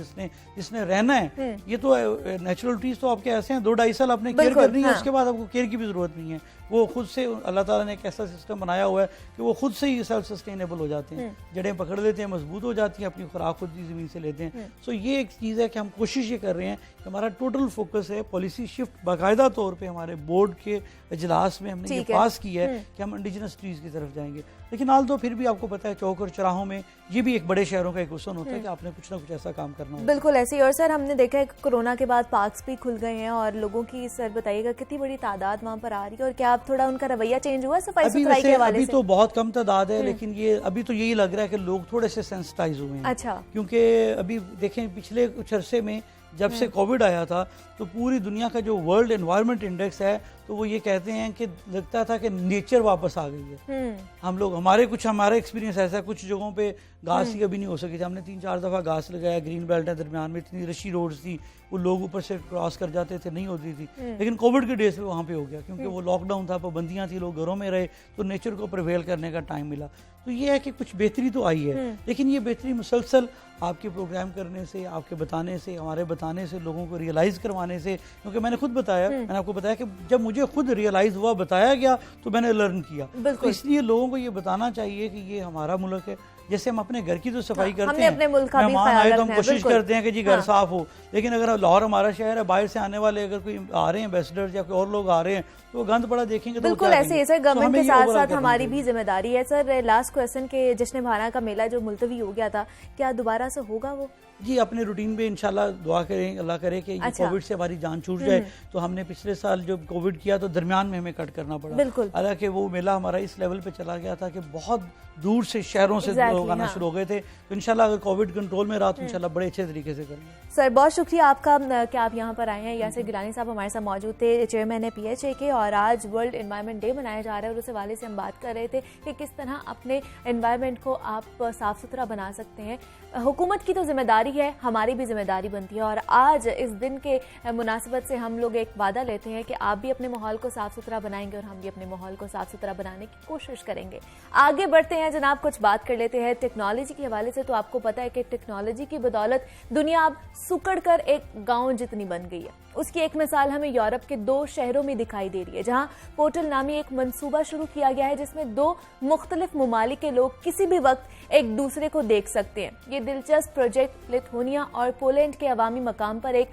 जिसने रहना है, ये तो नेचुरल ट्रीज तो आपके ऐसे हैं 2-2.5 साल आपने केयर करनी है, उसके बाद आपको केयर की भी जरूरत नहीं है। वो खुद से, अल्लाह ताला ने एक ऐसा सिस्टम बनाया हुआ है कि वो खुद से ही सेल्फ सस्टेनेबल हो जाते हैं, जड़ें पकड़ लेते हैं, मजबूत हो जाती हैं, अपनी खुराक खुद ही जमीन से लेते हैं। सो ये एक चीज़ है कि हम कोशिश ये कर रहे हैं कि हमारा टोटल फोकस है, पॉलिसी शिफ्ट बाकायदा तौर पर हमारे बोर्ड के इजलास में हमने ये पास की है कि हम इंडिजिनस ट्रीज की तरफ जाएंगे। लेकिन आल तो फिर भी आपको पता है चौक और चौराहों में ये भी एक बड़े शहरों का एक हुस्न होता है कि आपने कुछ ना कुछ ऐसा काम करना होता है। बिल्कुल ऐसे ही। और सर हमने देखा है कोरोना के बाद पार्क्स भी खुल गए हैं और लोगों की, सर बताइएगा कितनी बड़ी तादाद वहाँ पर आ रही है, और क्या आप थोड़ा उनका रवैया चेंज हुआ सफाई सुथराई के हवाले से? अभी तो बहुत कम तादाद है, लेकिन ये अभी तो यही लग रहा है कि लोग थोड़े से सेंसिटाइज हुए हैं। अच्छा। क्योंकि अभी देखें पिछले कुछ अरसे में जब से कोविड आया था तो पूरी दुनिया का जो वर्ल्ड एनवायरनमेंट इंडेक्स है तो वो ये कहते हैं कि लगता था कि नेचर वापस आ गई है। हम लोग हमारा एक्सपीरियंस ऐसा है, कुछ जगहों पे घास ही कभी नहीं हो सकी थी, हमने 3-4 दफा घास लगाया, ग्रीन बेल्ट है दरमियान में, इतनी रशी रोड्स थी, वो लोग ऊपर से क्रॉस कर जाते थे, नहीं होती थी। लेकिन कोविड के डेज पे वहाँ पे हो गया, क्योंकि वो लॉकडाउन था, पाबंदियाँ थी, लोग घरों में रहे, तो नेचर को प्रिवेल करने का टाइम मिला। तो ये है कि कुछ बेहतरी तो आई है, लेकिन ये बेहतरी मुसलसल आपके प्रोग्राम करने से, आपके बताने से, हमारे बताने से, लोगों को रियलाइज करवाने से, क्योंकि मैंने खुद बताया, मैंने आपको बताया कि जब मुझे खुद रियलाइज हुआ, बताया गया, तो मैंने लर्न किया। तो इसलिए लोगों को ये बताना चाहिए कि ये हमारा मुल्क है। जैसे हम अपने घर की तो सफाई करते हैं, अपने मुल्क का भी मेहमान आए तो हम कोशिश बिल्कुल करते हैं कि जी घर साफ हो, लेकिन अगर लाहौर हमारा शहर है, बाहर से आने वाले अगर कोई आ रहे हैं एम्बेसडर्स या कोई और लोग आ रहे हैं तो वो गंद पड़ा देखेंगे। बिल्कुल ऐसे ही सर, गवर्नमेंट के साथ साथ हमारी भी जिम्मेदारी है। सर लास्ट क्वेश्चन के जश्न बहारा का मेला जो मुलतवी हो गया था, क्या दोबारा से होगा वो? जी अपने रूटीन में इंशाल्लाह दुआ करें, अल्लाह करे कि कोविड से हमारी जान छूट जाए। तो हमने पिछले साल जब कोविड किया तो दरमियान में हमें कट करना पड़ा। बिल्कुल। हालांकि वो मेला हमारा इस लेवल पे चला गया था कि बहुत दूर से शहरों से लोग आना शुरू हो गए थे। तो इंशाल्लाह अगर कोविड कंट्रोल में रहा तो इंशाल्लाह बड़े अच्छे तरीके से करेंगे। सर बहुत शुक्रिया आपका कि आप यहाँ पर आए हैं। यासिर गिलानी साहब हमारे साथ मौजूद थे, चेयरमैन है PHA के, और आज वर्ल्ड एनवायरनमेंट डे मनाया जा रहा है और उस हवाले से हम बात कर रहे थे कि किस तरह अपने एनवायरनमेंट को आप साफ सुथरा बना सकते हैं। हुकूमत की तो जिम्मेदारी है, हमारी भी जिम्मेदारी बनती है, और आज इस दिन के मुनासिबत से हम लोग एक वादा लेते हैं कि आप भी अपने माहौल को साफ सुथरा बनाएंगे और हम भी अपने माहौल को साफ सुथरा बनाने की कोशिश करेंगे। आगे बढ़ते हैं जनाब, कुछ बात कर लेते हैं टेक्नोलॉजी के हवाले से। तो आपको पता है कि टेक्नोलॉजी की बदौलत दुनिया अब सुकड़ कर एक गांव जितनी बन गई है। उसकी एक मिसाल हमें यूरोप के 2 शहरों में दिखाई दे रही है, जहां पोर्टल नामी एक मंसूबा शुरू किया गया है जिसमें 2 मुख्तलिफ ममालिक के लोग किसी भी वक्त एक दूसरे को देख सकते हैं। ये दिलचस्प प्रोजेक्ट लिथुआनिया और पोलैंड के अवामी मकाम पर एक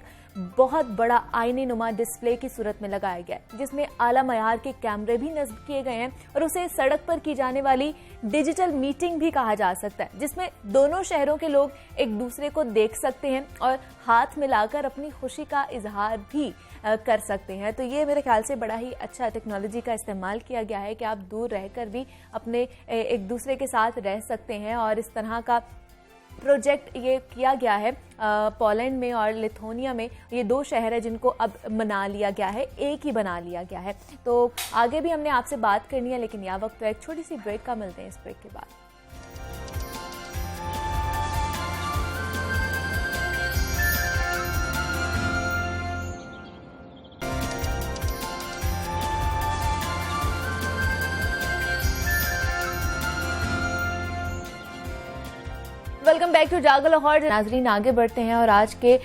बहुत बड़ा आईने नुमा डिस्प्ले की सूरत में लगाया गया है, जिसमें आला मयार के कैमरे भी नस्ब किए गए हैं और उसे सड़क पर की जाने वाली डिजिटल मीटिंग भी कहा जा सकता है, जिसमें दोनों शहरों के लोग एक दूसरे को देख सकते हैं और हाथ मिलाकर अपनी खुशी का इजहार भी कर सकते हैं। तो ये मेरे ख्याल से बड़ा ही अच्छा टेक्नोलॉजी का इस्तेमाल किया गया है कि आप दूर रहकर भी अपने एक दूसरे के साथ रह सकते हैं, और इस तरह का प्रोजेक्ट ये किया गया है पोलैंड में और लिथुआनिया में। ये 2 शहर है जिनको अब मना लिया गया है, एक ही बना लिया गया है। तो आगे भी हमने आपसे बात करनी है, लेकिन यह वक्त तो एक छोटी सी ब्रेक का, मिलते हैं इस ब्रेक के बाद। वेलकम बैक टू जागो लाहौर। नाजरीन, आगे बढ़ते हैं और आज के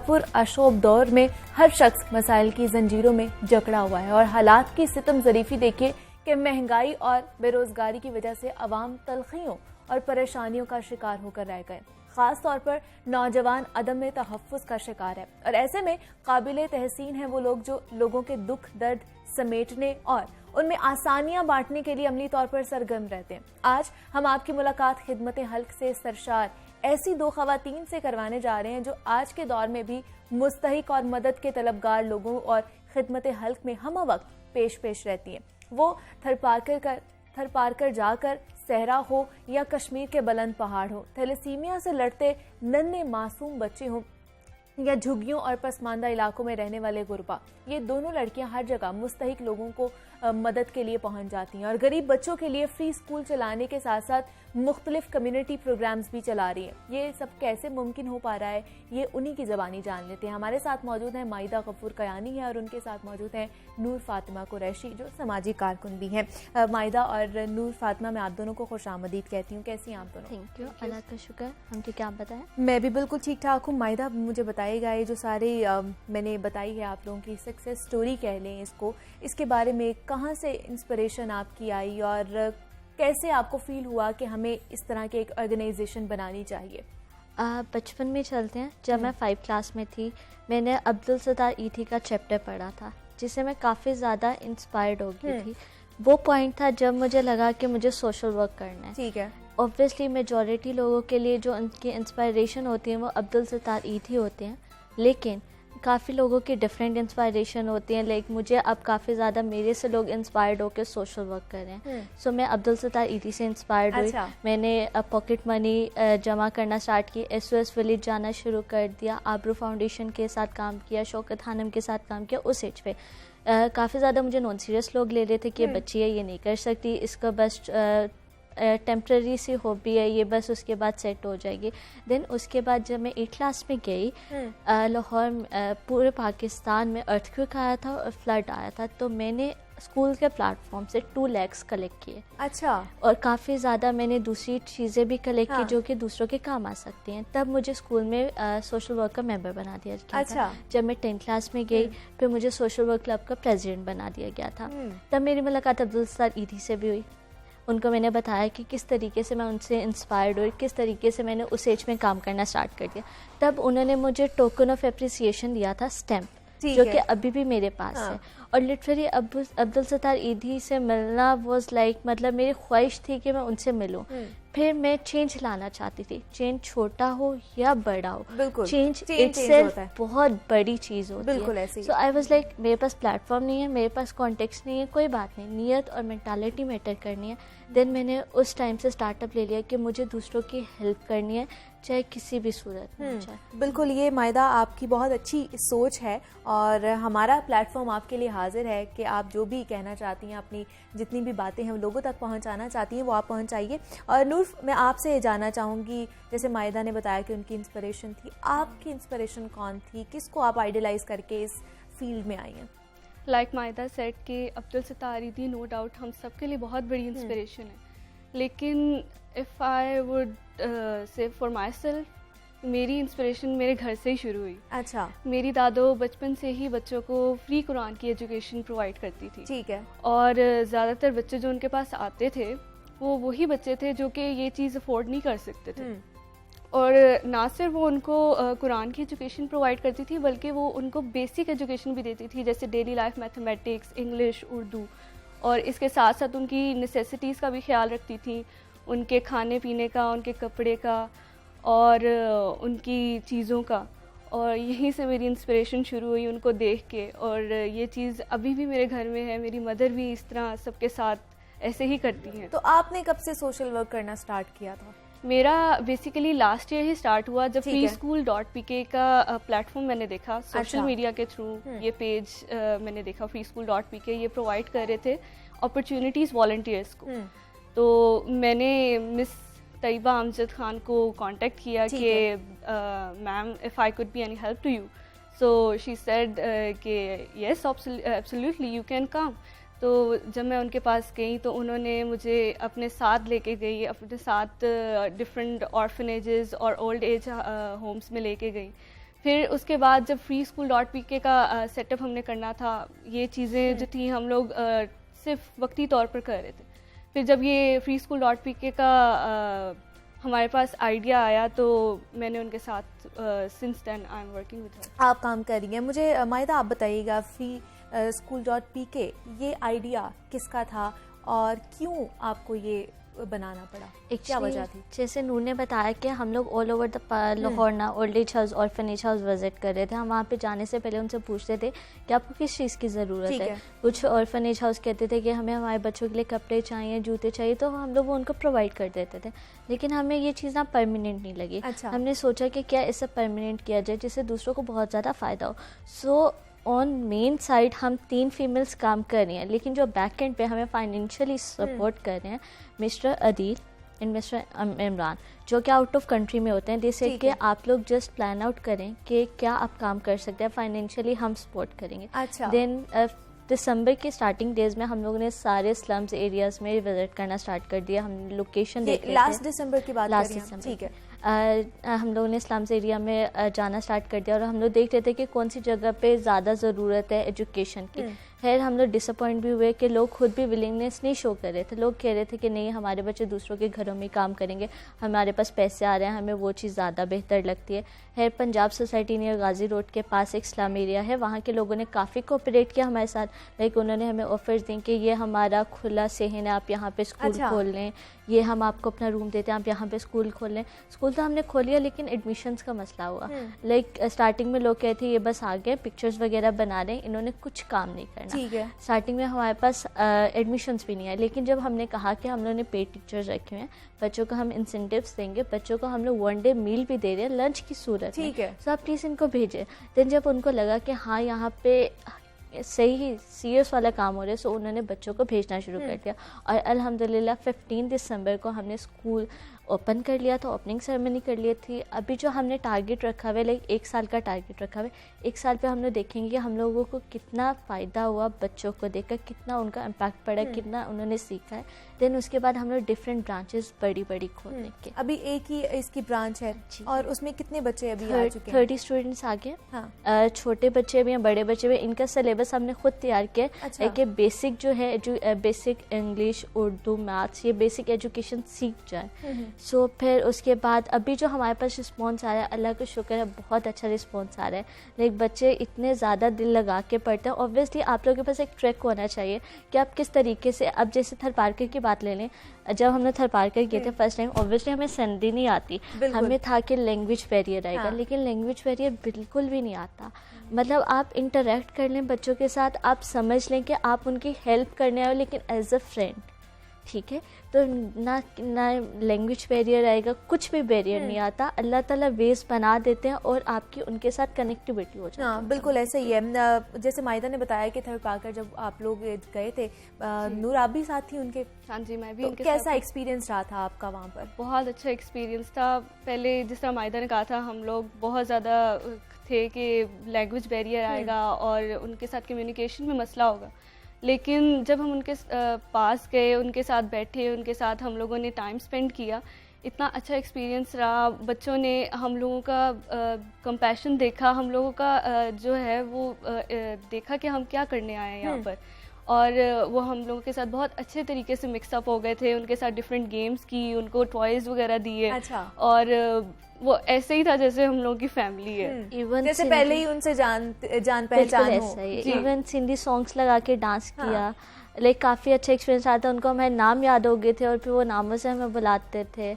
पुरअशोब दौर में हर शख्स मसाइल की जंजीरों में जकड़ा हुआ है और हालात की सितम ज़रीफ़ी देखिए कि महंगाई और बेरोजगारी की वजह से अवाम तलखियों और परेशानियों का शिकार होकर रह गए। खास तौर पर नौजवान अदम तहफ़्फ़ुज़ का शिकार है और ऐसे में काबिल तहसीन है वो लोग जो लोगों के दुख दर्द समेटने और उनमें आसानियां बांटने के लिए अमली तौर पर सरगर्म रहते हैं। आज हम आपकी मुलाकात खिदमत हल्क से सरशार ऐसी दो खवातीन से करवाने जा रहे हैं जो आज के दौर में भी मुस्तहिक और मदद के तलबगार लोगों और खिदमत हल्क में हम वक्त पेश पेश रहती हैं। वो थर पार कर जाकर सहरा हो या कश्मीर के बुलंद पहाड़ हो, थैलेसीमिया से लड़ते नन्हे मासूम बच्चे हों या झुग्गियों और पसमानदा इलाकों में रहने वाले गुरबा, ये दोनों लड़कियां हर जगह मुस्तहिक लोगों को मदद के लिए पहुंच जाती हैं और गरीब बच्चों के लिए फ्री स्कूल चलाने के साथ साथ मुख्तलिफ कम्युनिटी प्रोग्राम्स भी चला रही हैं। ये सब कैसे मुमकिन हो पा रहा है, ये उन्हीं की ज़बानी जान लेते हैं। हमारे साथ मौजूद हैं माइदा गफूर कयानी है और उनके साथ मौजूद हैं नूर फातिमा कुरैशी जो समाजी कारकुन भी हैं। माइदा और नूर फातिमा, मैं आप दोनों को खुशामदीद कहती हूँ। कैसी हैं आप दोनों? थैंक यू, अल्लाह का शुक्र। हम ठीक है, आप बताएं? मैं भी बिल्कुल ठीक ठाक हूँ। माइदा, मुझे बताइएगा ये जो सारे मैंने बताई है आप लोगों की सक्सेस स्टोरी कह लें इसको, इसके बारे में कहाँ से इंस्पिरेशन आपकी आई और कैसे आपको फील हुआ कि हमें इस तरह के एक ऑर्गेनाइजेशन बनानी चाहिए? बचपन में चलते हैं। जब मैं 5 क्लास में थी, मैंने अब्दुल सत्तार ईथी का चैप्टर पढ़ा था जिससे मैं काफ़ी ज़्यादा इंस्पायर्ड हो गई थी। वो पॉइंट था जब मुझे लगा कि मुझे सोशल वर्क करना है। ठीक है। ऑब्वियसली मेजॉरिटी लोगों के लिए जो उनकी इंस्पायरेशन होती है वो अब्दुल सत्तार ईथी होते हैं, लेकिन काफ़ी लोगों की डिफरेंट इंस्पायरेशन होती हैं। लाइक मुझे अब काफ़ी ज़्यादा मेरे से लोग इंस्पायर्ड होकर सोशल वर्क कर रहे हैं। सो मैं अब्दुल सत्तार ईथी से इंस्पायर्ड हुई। मैंने पॉकेट मनी जमा करना स्टार्ट की, SOS विलेज जाना शुरू कर दिया, आबरू फाउंडेशन के साथ काम किया, शौकत खानम के साथ काम किया। उस एज पे काफ़ी ज़्यादा मुझे नॉन सीरियस लोग ले रहे थे कि ये बच्ची है, ये नहीं कर सकती, इसका बस टेम्प्रेरी सी हॉबी है, ये बस उसके बाद सेट हो जाएगी। देन उसके बाद जब मैं 8 क्लास में गई, लाहौर पूरे पाकिस्तान में अर्थक्वेक आया था और फ्लड आया था, तो मैंने स्कूल के प्लेटफॉर्म से 2 lakhs कलेक्ट किए। अच्छा। और काफ़ी ज़्यादा मैंने दूसरी चीज़ें भी कलेक्ट की जो कि दूसरों के काम आ सकती हैं। तब मुझे स्कूल में सोशल वर्क का मेंबर बना दिया गया था। जब मैं 10th क्लास में गई फिर मुझे सोशल वर्क क्लब का प्रेसिडेंट बना दिया गया था। तब मेरी मुलाकात अब्दुल सत्तार ईथी से भी हुई। उनको मैंने बताया कि किस तरीके से मैं उनसे इंस्पायर्ड हुई, किस तरीके से मैंने उस एज में काम करना स्टार्ट कर दिया। तब उन्होंने मुझे टोकन ऑफ एप्रिसिएशन दिया था, स्टैम्प, जो कि अभी भी मेरे पास है। और लिटरली अब्दुल सत्तार ईथी से मिलना वाज लाइक, मतलब मेरी ख्वाहिश थी कि मैं उनसे मिलूं। फिर मैं चेंज लाना चाहती थी, चेंज छोटा हो या बड़ा हो, चेंज इटसेल्फ बहुत बड़ी चीज़ होती है। सो आई वाज लाइक, मेरे पास प्लेटफॉर्म नहीं है, मेरे पास कॉन्टेक्स्ट नहीं है, कोई बात नहीं, नियत और मेंटालिटी मैटर करनी है। देन मैंने उस टाइम से स्टार्टअप ले लिया कि मुझे दूसरों की हेल्प करनी है, चाहे किसी भी सूरत में चाहे। बिल्कुल, ये माइदा आपकी बहुत अच्छी सोच है और हमारा प्लेटफॉर्म आपके लिए हाजिर है कि आप जो भी कहना चाहती हैं, अपनी जितनी भी बातें हैं लोगों तक पहुंचाना चाहती हैं वो आप पहुंचाइए। और नूर, मैं आपसे जानना चाहूँगी, जैसे माइदा ने बताया कि उनकी इंस्पिरेशन थी, आपकी इंस्पिरेशन कौन थी, किसको आप आइडलाइज करके इस फील्ड में आई हैं? लाइक माइदा सेट कि अब्दुल सत्तार ईथी नो डाउट हम सब के लिए बहुत बड़ी इंस्पिरेशन है, लेकिन if I would say for my self, मेरी इंस्पिरेशन मेरे घर से ही शुरू हुई। अच्छा। मेरी दादो बचपन से ही बच्चों को फ्री कुरान की एजुकेशन प्रोवाइड करती थी। ठीक है। और ज़्यादातर बच्चे जो उनके पास आते थे वो वही बच्चे थे जो कि ये चीज़ अफोर्ड नहीं कर सकते थे। और ना सिर्फ वो उनको कुरान की एजुकेशन प्रोवाइड करती थी, बल्कि वो उनको बेसिक एजुकेशन भी देती थी, जैसे daily life mathematics, English, Urdu. और इसके साथ साथ उनकी नेसेसिटीज़ का भी ख्याल रखती थी, उनके खाने पीने का, उनके कपड़े का और उनकी चीज़ों का। और यहीं से मेरी इंस्पिरेशन शुरू हुई उनको देख के, और ये चीज़ अभी भी मेरे घर में है। मेरी मदर भी इस तरह सबके साथ ऐसे ही करती हैं। तो आपने कब से सोशल वर्क करना स्टार्ट किया था? मेरा बेसिकली लास्ट ईयर ही स्टार्ट हुआ जब freeschool.pk का प्लेटफॉर्म मैंने देखा सोशल मीडिया के थ्रू। ये पेज मैंने देखा freeschool.pk, ये प्रोवाइड कर रहे थे अपॉर्चुनिटीज़ वॉलंटियर्स को। तो मैंने मिस तैयबा अमजद खान को कांटेक्ट किया कि ma'am if I could be any help to you, so she said कि yes absolutely you can come. तो जब मैं उनके पास गई तो उन्होंने मुझे अपने साथ लेके गई, अपने साथ डिफरेंट ऑर्फनेजेस और ओल्ड एज होम्स में लेके गई। फिर उसके बाद जब freeschool.pk का सेटअप हमने करना था, ये चीज़ें जो थी हम लोग सिर्फ वक्ती तौर पर कर रहे थे। फिर जब ये freeschool.pk का हमारे पास आइडिया आया तो मैंने उनके साथ since then I am working with her. आप काम कर रही हैं। मुझे माहिदा आप बताइएगा, freeschool.pk ये आइडिया किसका था और क्यों आपको ये बनाना पड़ा, क्या वजह थी? जैसे नूर ने बताया कि हम लोग ऑल ओवर द लाहौर ना old age house orphanage house visit कर रहे थे। हम वहाँ पे जाने से पहले उनसे पूछते थे कि आपको किस चीज़ की ज़रूरत है। कुछ ऑर्फनेज हाउस कहते थे कि हमें हमारे बच्चों के लिए कपड़े चाहिए, जूते चाहिए, तो हम लोग वो उनको प्रोवाइड कर देते थे। लेकिन हमें ये चीज़ ना परमानेंट नहीं लगी। हमने सोचा कि क्या इसे परमानेंट किया जाए जिससे दूसरों को बहुत ज़्यादा फ़ायदा हो। सो ऑन मेन साइड हम 3 फीमेल्स काम कर रही हैं, लेकिन जो बैक एंड पे हमें फाइनेंशियली सपोर्ट कर रहे हैं mister Adeel and mister Imran, जो कि आउट ऑफ कंट्री में होते हैं। जैसे कि आप लोग जस्ट प्लान आउट करें कि क्या आप काम कर सकते हैं, फाइनेंशियली हम सपोर्ट करेंगे। देन दिसंबर के स्टार्टिंग डेज में हम लोगों ने सारे स्लम्स एरियाज में विजिट करना स्टार्ट कर दिया। हम लोकेशन देख रहे थे। लास्ट दिसंबर की बात लास्ट दिसंबर, ठीक है। हम लोगों ने स्लम्स एरिया में जाना स्टार्ट कर दिया और हम लोग देख रहे थे कि कौन सी जगह पे ज़्यादा ज़रूरत है एजुकेशन की। खैर हम लोग डिसअपॉइंट भी हुए कि लोग खुद भी विलिंगनेस नहीं शो कर रहे थे। लोग कह रहे थे कि नहीं, हमारे बच्चे दूसरों के घरों में काम करेंगे, हमारे पास पैसे आ रहे हैं, हमें वो चीज़ ज़्यादा बेहतर लगती है। पंजाब सोसाइटी नियर गाजी रोड के पास एक स्लम एरिया है, वहाँ के लोगों ने काफ़ी कोऑपरेट किया हमारे साथ। लाइक उन्होंने हमें ऑफर्स दी कि ये हमारा खुला सहन है, आप यहाँ पे स्कूल खोल लें, ये हम आपको अपना रूम देते हैं, आप यहाँ पे स्कूल खोल लें। स्कूल तो हमने खोल लिया, लेकिन एडमिशन्स का मसला हुआ। लाइक स्टार्टिंग में लोग कहते ये बस आ गए, पिक्चर्स वगैरह बना रहे हैं, इन्होंने कुछ काम नहीं करना। स्टार्टिंग में हमारे पास एडमिशन्स भी नहीं आए, लेकिन जब हमने कहा कि हम लोगों ने पेड टीचर्स रखे हुए हैं, बच्चों को हम इंसेंटिव्स देंगे, बच्चों को हम लोग 1 डे मील भी दे रहे हैं लंच की सूरत में, तो आप प्लीज़ इनको भेजें। देन जब उनको लगा कि हाँ यहाँ पे सही सीरियस वाला काम हो रहा है, सो उन्होंने बच्चों को भेजना शुरू कर दिया। और अल्हम्दुलिल्लाह 15 दिसंबर को हमने स्कूल ओपन कर लिया था, ओपनिंग सेरेमनी कर ली थी। अभी जो हमने टारगेट रखा हुआ है, लाइक 1 साल का टारगेट रखा हुआ है, 1 साल पे हम लोग देखेंगे कि हम लोगों को कितना फ़ायदा हुआ, बच्चों को देखकर कितना उनका इम्पैक्ट पड़ा, कितना उन्होंने सीखा है। देन उसके बाद हम लोग डिफरेंट ब्रांचेस बड़ी बड़ी खोलने के। अभी एक ही इसकी ब्रांच है और उसमें कितने बच्चे अभी आ चुके हैं? 30 स्टूडेंट्स आ गए। छोटे बच्चे भी हैं, बड़े बच्चे भी। इनका सिलेबस हमने खुद तैयार किया कि बेसिक जो है बेसिक इंग्लिश, उर्दू, मैथ्स, ये बेसिक एजुकेशन सीख जाए। सो फिर उसके बाद अभी जो हमारे पास रिस्पॉन्स आ रहा है, अल्लाह का शुक्र है, बहुत अच्छा रिस्पॉन्स आ रहा है। लाइक बच्चे इतने ज़्यादा दिल लगा के पढ़ते हैं। ऑब्वियसली आप लोगों के पास एक ट्रैक होना चाहिए कि आप किस तरीके से, अब जैसे थर पार्कर की बात ले लें, जब हमने थर पार्कर किए थे फर्स्ट टाइम, ऑब्वियसली हमें सिंधी नहीं आती, हमें था कि लैंग्वेज बैरियर आएगा, लेकिन लैंग्वेज बैरियर बिल्कुल भी नहीं आता। मतलब आप इंटरेक्ट कर लें बच्चों के साथ, आप समझ लें कि आप उनकी हेल्प करने आए, लेकिन एज अ फ्रेंड, ठीक है। तो ना लैंग्वेज बैरियर आएगा, कुछ भी बैरियर नहीं आता। अल्लाह ताला वेज बना देते हैं और आपकी उनके साथ कनेक्टिविटी हो जाती है। हाँ, बिल्कुल ऐसा ही है। जैसे माहिदा ने बताया कि थर पाकर जब आप लोग गए थे, नूर आप भी साथ थी उनके? हाँ जी, मैं भी। तो कैसा एक्सपीरियंस रहा था आपका वहाँ पर? बहुत अच्छा एक्सपीरियंस था। पहले जिस तरह माहिदा ने कहा था, हम लोग बहुत ज़्यादा थे कि लैंग्वेज बैरियर आएगा और उनके साथ कम्युनिकेशन में मसला होगा। लेकिन जब हम उनके पास गए, उनके साथ बैठे, उनके साथ हम लोगों ने टाइम स्पेंड किया, इतना अच्छा एक्सपीरियंस रहा। बच्चों ने हम लोगों का कंपैशन देखा, हम लोगों का जो है वो देखा कि हम क्या करने आए हैं यहाँ पर, और वो हम लोगों के साथ बहुत अच्छे तरीके से मिक्सअप हो गए थे। उनके साथ डिफरेंट गेम्स की, उनको टॉयज़ वगैरह दिए। और वो ऐसे ही था जैसे हम लोगों की फैमिली है। इवन जैसे पहले ही उनसे जान पहचान हो। इवन सिंधी सॉन्ग्स लगा के डांस किया। लाइक काफ़ी अच्छा एक्सपीरियंस आता। उनको हमारे नाम याद हो गए थे और फिर वो नामों से हमें बुलाते थे।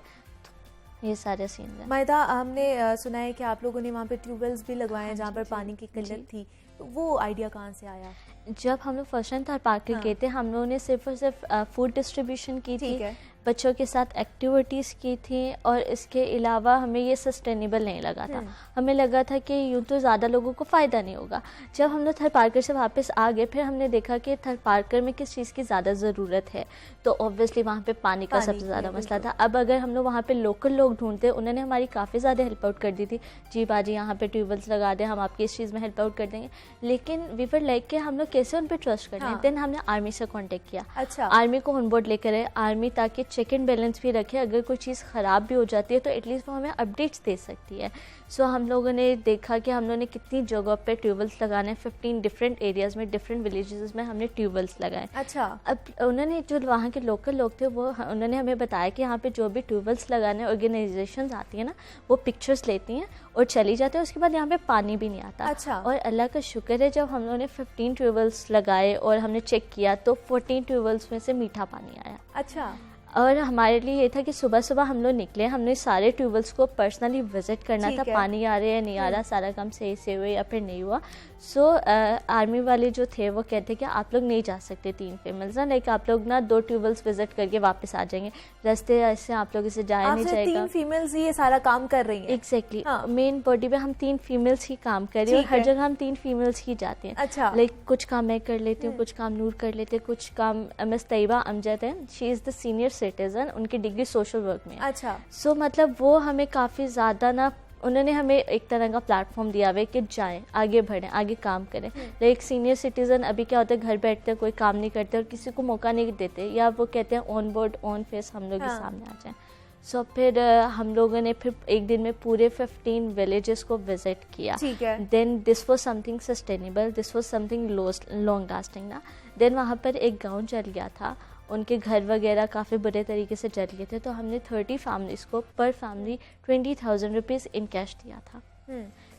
ये सारे सीन हैं। माहिदा, हमने सुना है कि आप लोगों ने वहाँ पे ट्यूबवेल्स भी लगवाए हैं जहाँ पर पानी की किल्लत थी, तो वो आइडिया कहाँ से आया? जब हम लोग फर्स्ट टाइम थर पार्कर गए थे, हम लोगों ने सिर्फ और सिर्फ फूड डिस्ट्रीब्यूशन की थी, बच्चों के साथ एक्टिविटीज़ की थी, और इसके अलावा हमें ये सस्टेनेबल नहीं लगा था। हमें लगा था कि यूँ तो ज़्यादा लोगों को फ़ायदा नहीं होगा। जब हम लोग थर पार्कर से वापस आ गए, फिर हमने देखा कि थर पार्कर में किस चीज़ की ज़्यादा ज़रूरत है, तो ऑब्वियसली वहाँ पे पानी का सबसे ज़्यादा मसला था। अब अगर हम लोग वहाँ पे लोकल लोग ढूंढते, उन्होंने हमारी काफ़ी ज़्यादा हेल्प आउट कर दी थी। जी बाजी यहाँ पे ट्यूबवेल्स लगा दें, हम आपकी इस चीज़ में हेल्प आउट कर देंगे। लेकिन वी वर लाइक कि हम लोग कैसे उन पे ट्रस्ट करना है। देन हमने आर्मी से कांटेक्ट किया। अच्छा। आर्मी को ऑन बोर्ड लेकर आए, आर्मी ताकि चेक एंड बैलेंस भी रखे, अगर कोई चीज़ ख़राब भी हो जाती है तो एटलीस्ट वो हमें अपडेट्स दे सकती है। सो हम लोगों ने देखा कि हम लोगों ने कितनी जगह पे ट्यूबवेल्स लगाने, 15 डिफरेंट एरियाज़ में, डिफरेंट विलेजेस में हमने ट्यूबवेल्स लगाए। अच्छा। अब उन्होंने, जो वहाँ के लोकल लोग थे, वो उन्होंने हमें बताया कि यहाँ पे जो भी ट्यूबवेल्स लगाने ऑर्गेनाइजेशंस आती है ना, वो पिक्चर्स लेती हैं और चली जाती है, उसके बाद यहाँ पे पानी भी नहीं आता। अच्छा। और अल्लाह का शुक्र है, जब हम लोगों ने 15 ट्यूबवेल्स लगाए और हमने चेक किया तो 14 ट्यूबवेल्स में से मीठा पानी आया। अच्छा। और हमारे लिए ये था कि सुबह सुबह हम लोग निकले, हमने सारे ट्यूबवेल्स को पर्सनली विजिट करना था, पानी आ रहा है नहीं आ रहा, सारा काम सही से हुआ या फिर नहीं हुआ। सो आर्मी वाले जो थे वो कहते कि आप लोग नहीं जा सकते 3 फीमेल्स ना, लाइक आप लोग ना 2 ट्यूबवेल्स विजिट करके वापस आ जाएंगे, रास्ते ऐसे आप लोग इसे जाया नहीं जाएगा। 3 फीमेल्स ये सारा काम कर रही हैं। एग्जैक्टली। मेन बॉडी पे हम 3 फीमेल्स ही काम कर रहे हैं और हर जगह हम 3 फीमेल्स ही जाते हैं। अच्छा। लाइक कुछ काम मैं कर लेती हूँ, कुछ काम नूर कर लेते, कुछ काम मिस तैयबा अमजद है, she is the senior citizen, उनकी डिग्री सोशल वर्क में। अच्छा। सो मतलब वो हमें काफ़ी ज़्यादा ना, उन्होंने हमें एक तरह का प्लेटफॉर्म दिया हुआ है कि जाएं, आगे बढ़ें, आगे काम करें। लाइक सीनियर सिटीजन अभी क्या होता है, घर बैठते हैं, कोई काम नहीं करते और किसी को मौका नहीं देते, या वो कहते हैं ऑन बोर्ड ऑन फेस हम लोग के सामने आ जाएं। सो फिर हम लोगों ने फिर एक दिन में पूरे 15 विलेजेस को विजिट किया। ठीक है। Then this was something sustainable, this was something long lasting ना। देन वहाँ पर एक गाँव जल गया था, उनके घर वगैरह काफ़ी बुरे तरीके से जल गए थे, तो हमने 30 फैमिलीज़ को पर फैमिली 20,000 रुपीज़ इन कैश दिया था।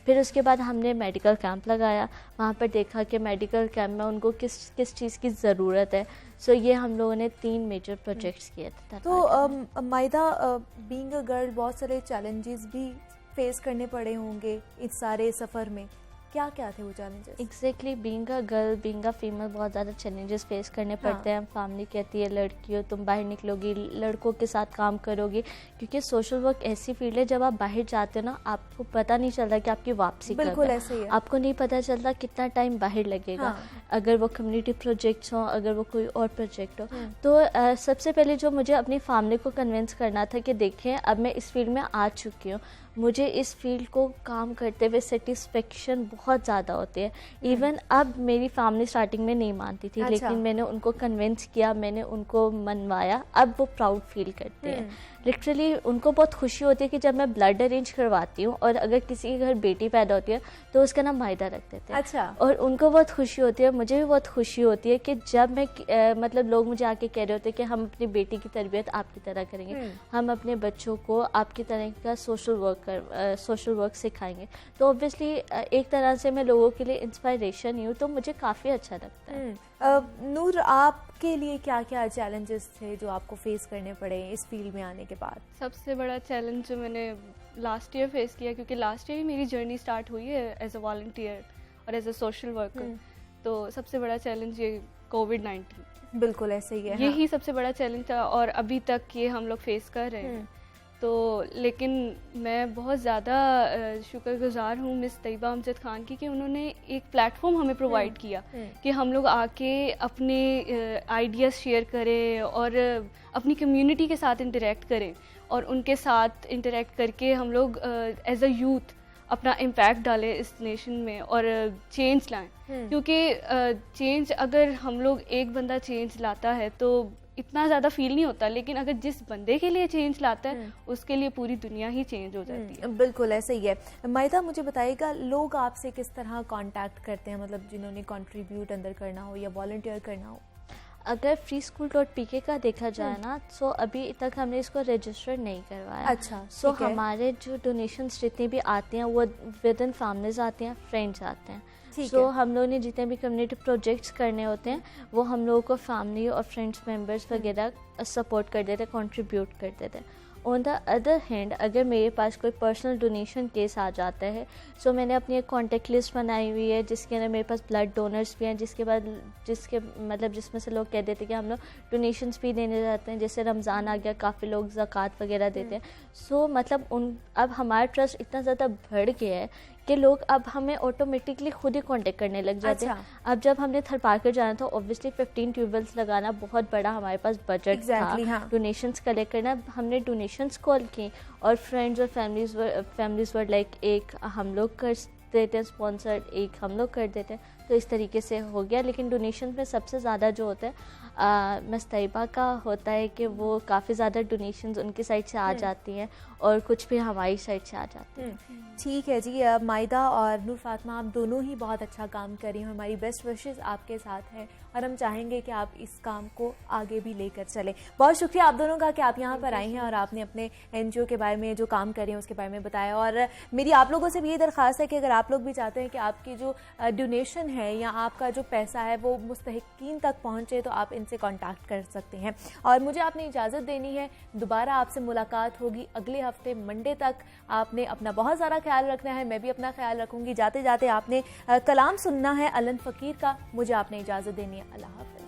फिर उसके बाद हमने मेडिकल कैंप लगाया, वहाँ पर देखा कि मेडिकल कैंप में उनको किस चीज़ की ज़रूरत है। सो ये हम लोगों ने 3 मेजर प्रोजेक्ट्स किए थे। तो मायदा, बीइंग अ गर्ल बहुत सारे चैलेंजेस भी फेस करने पड़े होंगे इस सारे सफ़र में, क्या क्या थे वो challenges? Exactly, being a girl, being a female बहुत ज़्यादा चैलेंजेस फेस करने पड़ते हैं। फैमिली कहती है लड़की हो, तुम बाहर निकलोगी, लड़कों के साथ काम करोगी, क्योंकि सोशल वर्क ऐसी फील्ड है जब आप बाहर जाते हो ना, आपको पता नहीं चलता कि आपकी वापसी कब है। बिल्कुल ऐसे ही है। आपको नहीं पता चलता कितना टाइम बाहर लगेगा। अगर वो कम्युनिटी प्रोजेक्ट्स हों, अगर वो कोई और प्रोजेक्ट हो, तो सबसे पहले जो मुझे अपनी फैमिली को कन्विंस करना था कि देखें अब मैं इस फील्ड में आ चुकी हूँ, मुझे इस फील्ड को काम करते हुए सेटिस्फेक्शन बहुत ज़्यादा होती है। इवन अब मेरी फैमिली स्टार्टिंग में नहीं मानती थी, लेकिन मैंने उनको कन्विंस किया, मैंने उनको मनवाया, अब वो प्राउड फील करते हैं। लिटरली उनको बहुत खुशी होती है कि जब मैं ब्लड अरेंज करवाती हूँ और अगर किसी के घर बेटी पैदा होती है तो उसका नाम मायदा रख देते हैं। अच्छा। और उनको बहुत खुशी होती है, मुझे भी बहुत खुशी होती है कि जब मैं मतलब लोग मुझे आके कह रहे होते हैं कि हम अपनी बेटी की तरबियत आपकी तरह करेंगे, हम अपने बच्चों को आपकी तरह का सोशल वर्क सिखाएंगे, तो ऑब्वियसली एक तरह से मैं लोगों के लिए इंस्पायरेशन ही हूँ, तो मुझे काफ़ी अच्छा लगता है। नूर, आपके लिए क्या क्या चैलेंजेस थे जो आपको फेस करने पड़े इस फील्ड में आने के बाद? सबसे बड़ा चैलेंज जो मैंने लास्ट ईयर फेस किया, क्योंकि लास्ट ईयर ही मेरी जर्नी स्टार्ट हुई है एज अ वॉलंटियर और एज अ सोशल वर्कर, तो सबसे बड़ा चैलेंज ये कोविड-19। बिल्कुल ऐसे ही है। यही सबसे बड़ा चैलेंज था और अभी तक ये हम लोग फेस कर रहे हैं। तो लेकिन मैं बहुत ज़्यादा शुक्रगुजार हूँ मिस तैयबा अमजद खान की कि उन्होंने एक प्लेटफॉर्म हमें प्रोवाइड किया कि हम लोग आके अपने आइडियाज़ शेयर करें और अपनी कम्युनिटी के साथ इंटरेक्ट करें, और उनके साथ इंटरेक्ट करके हम लोग एज अ यूथ अपना इम्पैक्ट डालें इस नेशन में और चेंज लाएं। क्योंकि चेंज, अगर हम लोग एक बंदा चेंज लाता है तो इतना ज़्यादा फील नहीं होता, लेकिन अगर जिस बंदे के लिए चेंज लाता है उसके लिए पूरी दुनिया ही चेंज हो जाती है। बिल्कुल ऐसे ही है। मायदा, मुझे बताइएगा लोग आपसे किस तरह कांटेक्ट करते हैं, मतलब जिन्होंने कंट्रीब्यूट अंदर करना हो या वॉलंटियर करना हो? अगर freeschool.pk का देखा जाए ना, सो अभी तक हमने इसको रजिस्टर नहीं करवाया। अच्छा। सो हमारे जो डोनेशंस जितने भी आते हैं वो विद इन फैमिलीज आते हैं, फ्रेंड्स आते हैं। सो हम लोगों ने जितने भी कम्युनिटी प्रोजेक्ट्स करने होते हैं वो हम लोगों को फैमिली और फ्रेंड्स मेंबर्स वगैरह सपोर्ट कर देते, कंट्रीब्यूट कर देते। ऑन द अदर हैंड, अगर मेरे पास कोई पर्सनल डोनेशन केस आ जाता है, सो मैंने अपनी एक कॉन्टेक्ट लिस्ट बनाई हुई है जिसके अंदर मेरे पास ब्लड डोनर्स भी हैं, जिसमें से लोग कह देते हैं कि हम लोग डोनेशंस भी देने जाते हैं। जैसे रमज़ान आ गया, काफ़ी लोग ज़कात वगैरह देते हैं। सो मतलब अब हमारा ट्रस्ट इतना ज़्यादा बढ़ गया है कि लोग अब हमें ऑटोमेटिकली खुद ही कांटेक्ट करने लग जाते हैं। अब जब हमने थरपारकर जाना था, ऑब्वियसली 15 ट्यूबवेल्स लगाना बहुत बड़ा हमारे पास बजट था। डोनेशंस कलेक्ट करना, हमने डोनेशंस कॉल की और फ्रेंड्स और फैमिलीज वर लाइक एक हम लोग कर देते हैं स्पॉन्सर्ड, एक हम लोग कर देते हैं। तो इस तरीके से हो गया। लेकिन डोनेशन में सबसे ज़्यादा जो होता है मस्तैबा का होता है कि वो काफ़ी ज़्यादा डोनेशंस उनकी साइड से आ जाती हैं और कुछ भी हमारी साइड से आ जाती हैं। ठीक है जी, मायदा और नूर फातिमा आप दोनों ही बहुत अच्छा काम कर रही हैं, हमारी बेस्ट विशेस आपके साथ हैं और हम चाहेंगे कि आप इस काम को आगे भी लेकर चलें। बहुत शुक्रिया आप दोनों का कि आप यहाँ पर आई हैं और आपने अपने NGO के बारे में जो काम कर रहे हैं उसके बारे में बताया। और मेरी आप लोगों से भी ये दरख्वास्त है कि अगर आप लोग भी चाहते हैं कि आपकी जो डोनेशन है या आपका जो पैसा है वो मुस्तहिकीन तक पहुँचे तो आप इनसे कॉन्टैक्ट कर सकते हैं। और मुझे आपने इजाज़त देनी है, दोबारा आपसे मुलाकात होगी अगले हफ्ते मंडे तक। आपने अपना बहुत सारा ख्याल रखना है, मैं भी अपना ख्याल रखूंगी। जाते जाते आपने कलाम सुनना है अलन फ़कीर का। मुझे आपने इजाज़त देनी है। अल्लाह हाफ़िज़।